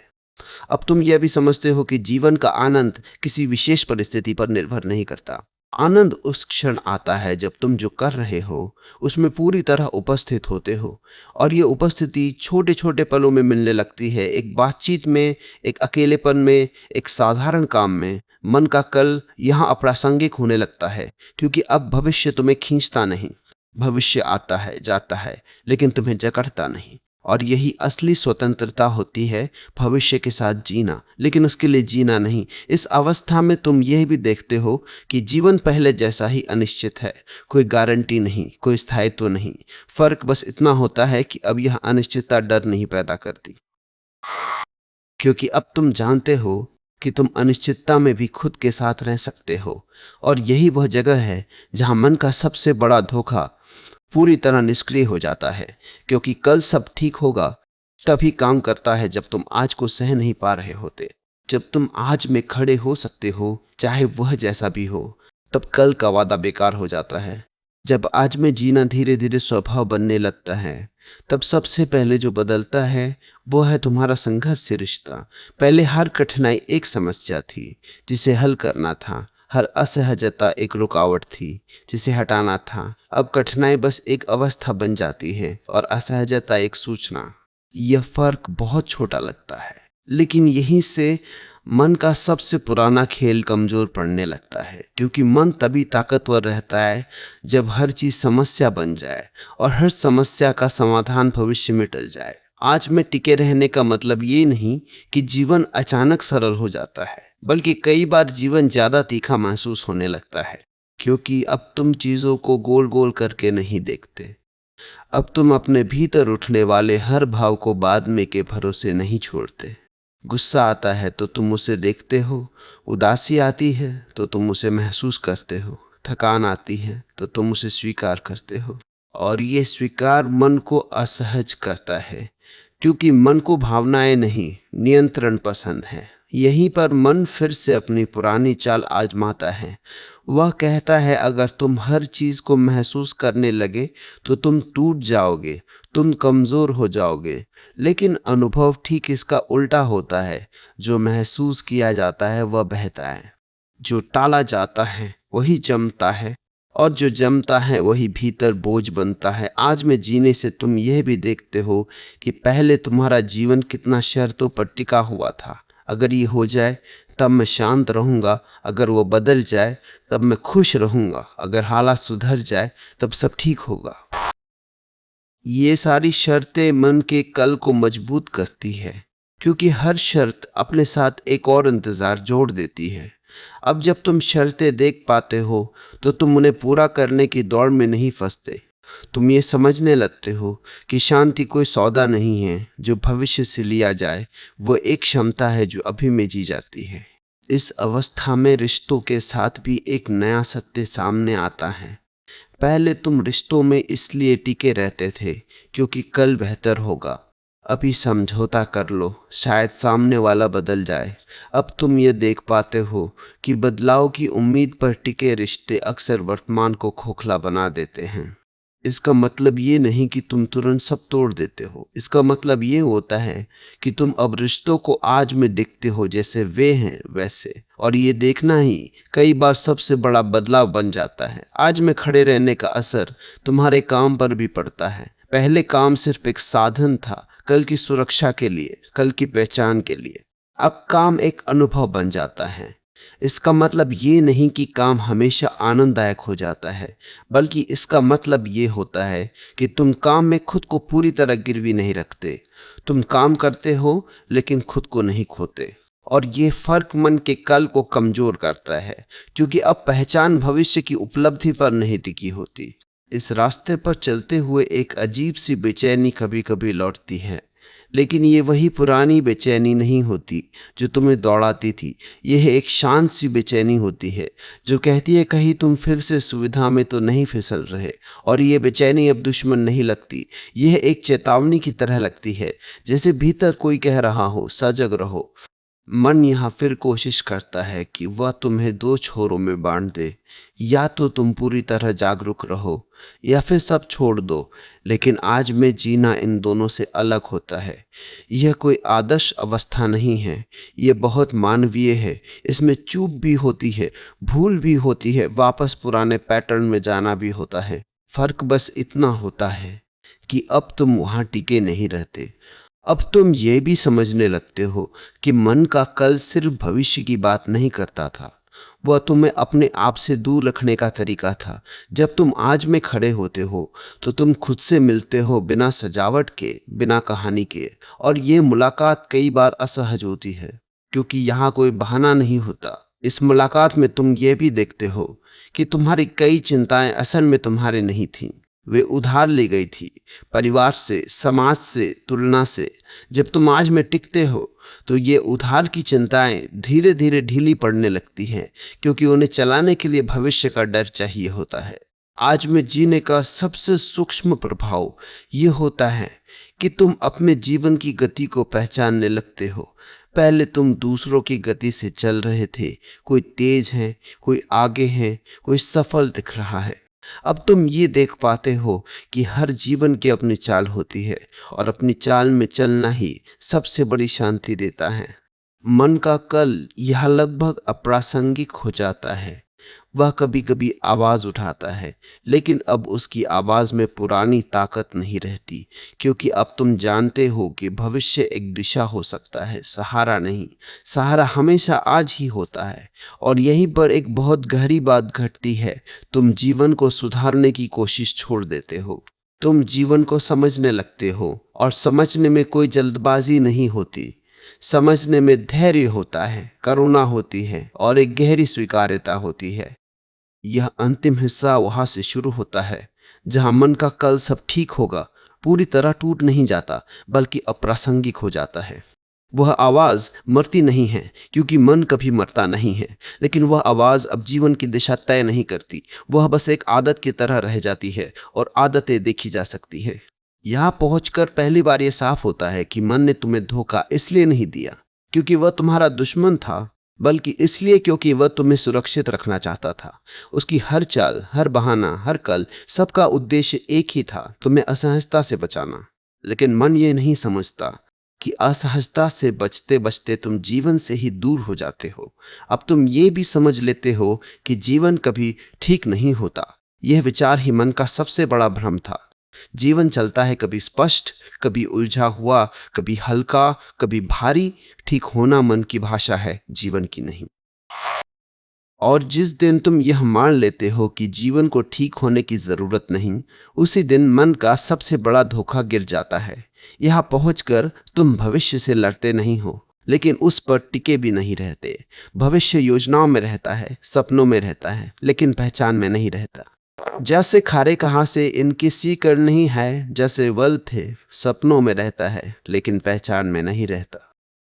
S1: अब तुम यह भी समझते हो कि जीवन का आनंद किसी विशेष परिस्थिति पर निर्भर नहीं करता। आनंद उस क्षण आता है जब तुम जो कर रहे हो उसमें पूरी तरह उपस्थित होते हो, और ये उपस्थिति छोटे छोटे पलों में मिलने लगती है। एक बातचीत में, एक अकेलेपन में, एक साधारण काम में। मन का कल यहाँ अप्रासंगिक होने लगता है, क्योंकि अब भविष्य तुम्हें खींचता नहीं। भविष्य आता है, जाता है, लेकिन तुम्हें जकड़ता नहीं। और यही असली स्वतंत्रता होती है, भविष्य के साथ जीना, लेकिन उसके लिए जीना नहीं। इस अवस्था में तुम यह भी देखते हो कि जीवन पहले जैसा ही अनिश्चित है। कोई गारंटी नहीं, कोई स्थायित्व नहीं। फर्क बस इतना होता है कि अब यह अनिश्चितता डर नहीं पैदा करती, क्योंकि अब तुम जानते हो कि तुम अनिश्चितता में भी खुद के साथ रह सकते हो। और यही वह जगह है जहां मन का सबसे बड़ा धोखा पूरी तरह निष्क्रिय हो जाता है, क्योंकि कल सब ठीक होगा तभी काम करता है जब तुम आज को सह नहीं पा रहे होते। जब तुम आज में खड़े हो सकते हो, चाहे वह जैसा भी हो, तब कल का वादा बेकार हो जाता है। जब आज में जीना धीरे धीरे स्वभाव बनने लगता है, तब सबसे पहले जो बदलता है वो है तुम्हारा संघर्ष से रिश्ता। पहले हर कठिनाई एक समस्या थी जिसे हल करना था। हर असहजता एक रुकावट थी जिसे हटाना था। अब कठिनाई बस एक अवस्था बन जाती है और असहजता एक सूचना। यह फर्क बहुत छोटा लगता है, लेकिन यहीं से मन का सबसे पुराना खेल कमजोर पड़ने लगता है, क्योंकि मन तभी ताकतवर रहता है जब हर चीज समस्या बन जाए और हर समस्या का समाधान भविष्य में टल जाए। आज में टिके रहने का मतलब ये नहीं कि जीवन अचानक सरल हो जाता है, बल्कि कई बार जीवन ज्यादा तीखा महसूस होने लगता है, क्योंकि अब तुम चीजों को गोल गोल करके नहीं देखते। अब तुम अपने भीतर उठने वाले हर भाव को बाद में के भरोसे नहीं छोड़ते। गुस्सा आता है तो तुम उसे देखते हो, उदासी आती है तो तुम उसे महसूस करते हो, थकान आती है तो तुम उसे स्वीकार करते हो। और ये स्वीकार मन को असहज करता है, क्योंकि मन को भावनाएं नहीं, नियंत्रण पसंद है। यहीं पर मन फिर से अपनी पुरानी चाल आजमाता है। वह कहता है अगर तुम हर चीज को महसूस करने लगे तो तुम टूट जाओगे, तुम कमजोर हो जाओगे। लेकिन अनुभव ठीक इसका उल्टा होता है। जो महसूस किया जाता है वह बहता है, जो टाला जाता है वही जमता है, और जो जमता है वही भीतर बोझ बनता है। आज में जीने से तुम यह भी देखते हो कि पहले तुम्हारा जीवन कितना शर्तों पर टिका हुआ था। अगर ये हो जाए तब मैं शांत रहूंगा, अगर वो बदल जाए तब मैं खुश रहूंगा, अगर हालात सुधर जाए तब सब ठीक होगा। ये सारी शर्तें मन के कल को मजबूत करती है, क्योंकि हर शर्त अपने साथ एक और इंतजार जोड़ देती है। अब जब तुम शर्तें देख पाते हो तो तुम उन्हें पूरा करने की दौड़ में नहीं फंसते। तुम ये समझने लगते हो कि शांति कोई सौदा नहीं है जो भविष्य से लिया जाए, वो एक क्षमता है जो अभी में जी जाती है। इस अवस्था में रिश्तों के साथ भी एक नया सत्य सामने आता है। पहले तुम रिश्तों में इसलिए टिके रहते थे क्योंकि कल बेहतर होगा। अभी समझौता कर लो, शायद सामने वाला बदल जाए। अब तुम ये देख पाते हो कि बदलाव की उम्मीद पर टिके रिश्ते अक्सर वर्तमान को खोखला बना देते हैं। इसका मतलब ये नहीं कि तुम तुरंत सब तोड़ देते हो। इसका मतलब ये होता है कि तुम अब रिश्तों को आज में देखते हो जैसे वे हैं वैसे, और ये देखना ही कई बार सबसे बड़ा बदलाव बन जाता है। आज में खड़े रहने का असर तुम्हारे काम पर भी पड़ता है। पहले काम सिर्फ एक साधन था, कल की सुरक्षा के लिए, कल की पहचान के लिए। अब काम एक अनुभव बन जाता है। इसका मतलब ये नहीं कि काम हमेशा आनंददायक हो जाता है, बल्कि इसका मतलब ये होता है कि तुम काम में खुद को पूरी तरह गिरवी नहीं रखते। तुम काम करते हो लेकिन खुद को नहीं खोते। और ये फर्क मन के कल को कमजोर करता है, क्योंकि अब पहचान भविष्य की उपलब्धि पर नहीं टिकी होती। इस रास्ते पर चलते हुए एक अजीब सी बेचैनी कभी कभी लौटती है, लेकिन ये वही पुरानी बेचैनी नहीं होती जो तुम्हें दौड़ाती थी। यह एक शांत सी बेचैनी होती है जो कहती है कहीं तुम फिर से सुविधा में तो नहीं फिसल रहे। और ये बेचैनी अब दुश्मन नहीं लगती, यह एक चेतावनी की तरह लगती है, जैसे भीतर कोई कह रहा हो सजग रहो। मन यहाँ फिर कोशिश करता है कि वह तुम्हें दो छोरों में बांट दे। या तो तुम पूरी तरह जागरूक रहो या फिर सब छोड़ दो। लेकिन आज में जीना इन दोनों से अलग होता है। यह कोई आदर्श अवस्था नहीं है, यह बहुत मानवीय है। इसमें चूक भी होती है, भूल भी होती है, वापस पुराने पैटर्न में जाना भी होता है। फर्क बस इतना होता है कि अब तुम वहां टिके नहीं रहते। अब तुम ये भी समझने लगते हो कि मन का कल सिर्फ भविष्य की बात नहीं करता था, वह तुम्हें अपने आप से दूर रखने का तरीका था। जब तुम आज में खड़े होते हो तो तुम खुद से मिलते हो, बिना सजावट के, बिना कहानी के। और ये मुलाकात कई बार असहज होती है क्योंकि यहाँ कोई बहाना नहीं होता। इस मुलाकात में तुम ये भी देखते हो कि तुम्हारी कई चिंताएं असल में तुम्हारे नहीं थीं, वे उधार ली गई थी, परिवार से, समाज से, तुलना से। जब तुम आज में टिकते हो तो ये उधार की चिंताएं धीरे धीरे ढीली पड़ने लगती हैं, क्योंकि उन्हें चलाने के लिए भविष्य का डर चाहिए होता है। आज में जीने का सबसे सूक्ष्म प्रभाव ये होता है कि तुम अपने जीवन की गति को पहचानने लगते हो। पहले तुम दूसरों की गति से चल रहे थे, कोई तेज है, कोई आगे है, कोई सफल दिख रहा है। अब तुम ये देख पाते हो कि हर जीवन की अपनी चाल होती है और अपनी चाल में चलना ही सबसे बड़ी शांति देता है। मन का कल यह लगभग अप्रासंगिक हो जाता है। वह कभी कभी आवाज उठाता है, लेकिन अब उसकी आवाज में पुरानी ताकत नहीं रहती, क्योंकि अब तुम जानते हो कि भविष्य एक दिशा हो सकता है, सहारा नहीं। सहारा हमेशा आज ही होता है। और यहीं पर एक बहुत गहरी बात घटती है। तुम जीवन को सुधारने की कोशिश छोड़ देते हो। तुम जीवन को समझने लगते हो, और समझने में कोई जल्दबाजी नहीं होती। समझने में धैर्य होता है, करुणा होती है और एक गहरी स्वीकार्यता होती है। यह अंतिम हिस्सा वहां से शुरू होता है जहां मन का कल सब ठीक होगा पूरी तरह टूट नहीं जाता, बल्कि अप्रासंगिक हो जाता है। वह आवाज मरती नहीं है, क्योंकि मन कभी मरता नहीं है। लेकिन वह आवाज अब जीवन की दिशा तय नहीं करती। वह बस एक आदत की तरह रह जाती है, और आदतें देखी जा सकती है। यहां पहुंचकर पहली बार यह साफ होता है कि मन ने तुम्हें धोखा इसलिए नहीं दिया क्योंकि वह तुम्हारा दुश्मन था, बल्कि इसलिए क्योंकि वह तुम्हें सुरक्षित रखना चाहता था। उसकी हर चाल, हर बहाना, हर कल, सबका उद्देश्य एक ही था, तुम्हें असहजता से बचाना। लेकिन मन ये नहीं समझता कि असहजता से बचते बचते तुम जीवन से ही दूर हो जाते हो। अब तुम ये भी समझ लेते हो कि जीवन कभी ठीक नहीं होता। यह विचार ही मन का सबसे बड़ा भ्रम था। जीवन चलता है कभी स्पष्ट, कभी उलझा हुआ, कभी हल्का, कभी भारी। ठीक होना मन की भाषा है, जीवन की नहीं। और जिस दिन तुम यह मान लेते हो कि जीवन को ठीक होने की जरूरत नहीं, उसी दिन मन का सबसे बड़ा धोखा गिर जाता है। यहां पहुंचकर तुम भविष्य से लड़ते नहीं हो, लेकिन उस पर टिके भी नहीं रहते। भविष्य योजनाओं में रहता है, सपनों में रहता है, लेकिन पहचान में नहीं रहता। जैसे खारे कहाँ से इनकी सीकर नहीं है, जैसे वल थे सपनों में रहता है, लेकिन पहचान में नहीं रहता।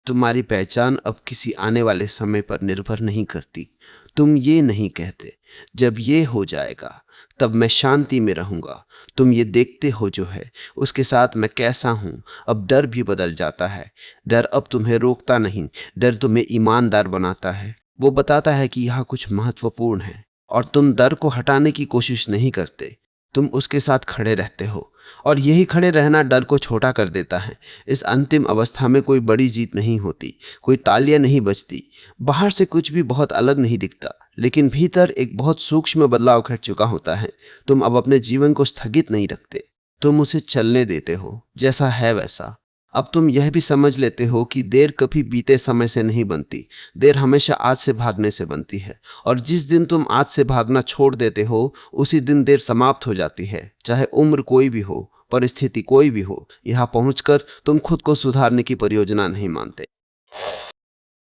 S1: तुम्हारी पहचान अब किसी आने वाले समय पर निर्भर नहीं करती। तुम ये नहीं कहते, जब ये हो जाएगा तब मैं शांति में रहूंगा। तुम ये देखते हो जो है उसके साथ मैं कैसा हूं। अब डर भी बदल जाता है। डर अब तुम्हें रोकता नहीं, डर तुम्हें ईमानदार बनाता है। वो बताता है कि यह कुछ महत्वपूर्ण है, और तुम डर को हटाने की कोशिश नहीं करते, तुम उसके साथ खड़े रहते हो। और यही खड़े रहना डर को छोटा कर देता है। इस अंतिम अवस्था में कोई बड़ी जीत नहीं होती, कोई तालियां नहीं बजती, बाहर से कुछ भी बहुत अलग नहीं दिखता, लेकिन भीतर एक बहुत सूक्ष्म बदलाव घट चुका होता है। तुम अब अपने जीवन को स्थगित नहीं रखते, तुम उसे चलने देते हो, जैसा है वैसा। अब तुम यह भी समझ लेते हो कि देर कभी बीते समय से नहीं बनती, देर हमेशा आज से भागने से बनती है। और जिस दिन तुम आज से भागना छोड़ देते हो, उसी दिन देर समाप्त हो जाती है। चाहे उम्र कोई भी हो, परिस्थिति कोई भी हो, यहाँ पहुंचकर तुम खुद को सुधारने की परियोजना नहीं मानते।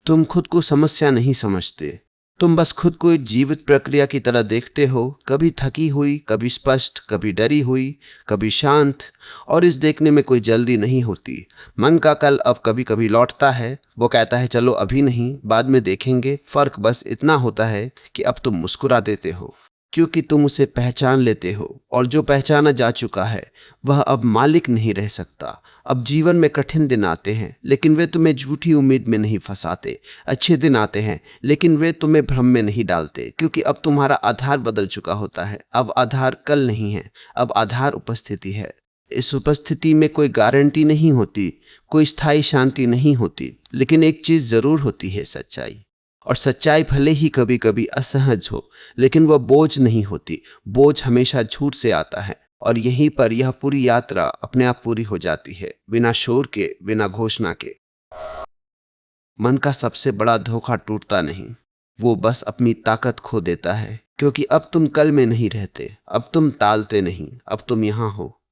S1: तुम खुद को समस्या नहीं समझते, तुम बस खुद को एक जीवित प्रक्रिया की तरह देखते हो, कभी थकी हुई, कभी स्पष्ट, कभी डरी हुई, कभी शांत। और इस देखने में कोई जल्दी नहीं होती। मन का कल अब कभी कभी लौटता है। वो कहता है चलो अभी नहीं, बाद में देखेंगे। फर्क बस इतना होता है कि अब तुम मुस्कुरा देते हो, क्योंकि तुम उसे पहचान लेते हो। और जो पहचाना जा चुका है वह अब मालिक नहीं रह सकता। अब जीवन में कठिन दिन आते हैं, लेकिन वे तुम्हें झूठी उम्मीद में नहीं फंसाते। अच्छे दिन आते हैं, लेकिन वे तुम्हें भ्रम में नहीं डालते, क्योंकि अब तुम्हारा आधार बदल चुका होता है। अब आधार कल नहीं है, अब आधार उपस्थिति है। इस उपस्थिति में कोई गारंटी नहीं होती, कोई स्थायी शांति नहीं होती, लेकिन एक चीज जरूर होती है, सच्चाई। और सच्चाई भले ही कभी कभी असहज हो, लेकिन वह बोझ नहीं होती। बोझ हमेशा झूठ से आता है, और यहीं पर यह पूरी यात्रा अपने आप पूरी हो जाती है, बिना शोर के, बिना घोषणा के। मन का सबसे बड़ा धोखा टूटता नहीं, वो बस अपनी ताकत खो देता है, क्योंकि अब तुम कल में नहीं रहते, अब तुम टालते नहीं, अब तुम यहां हो।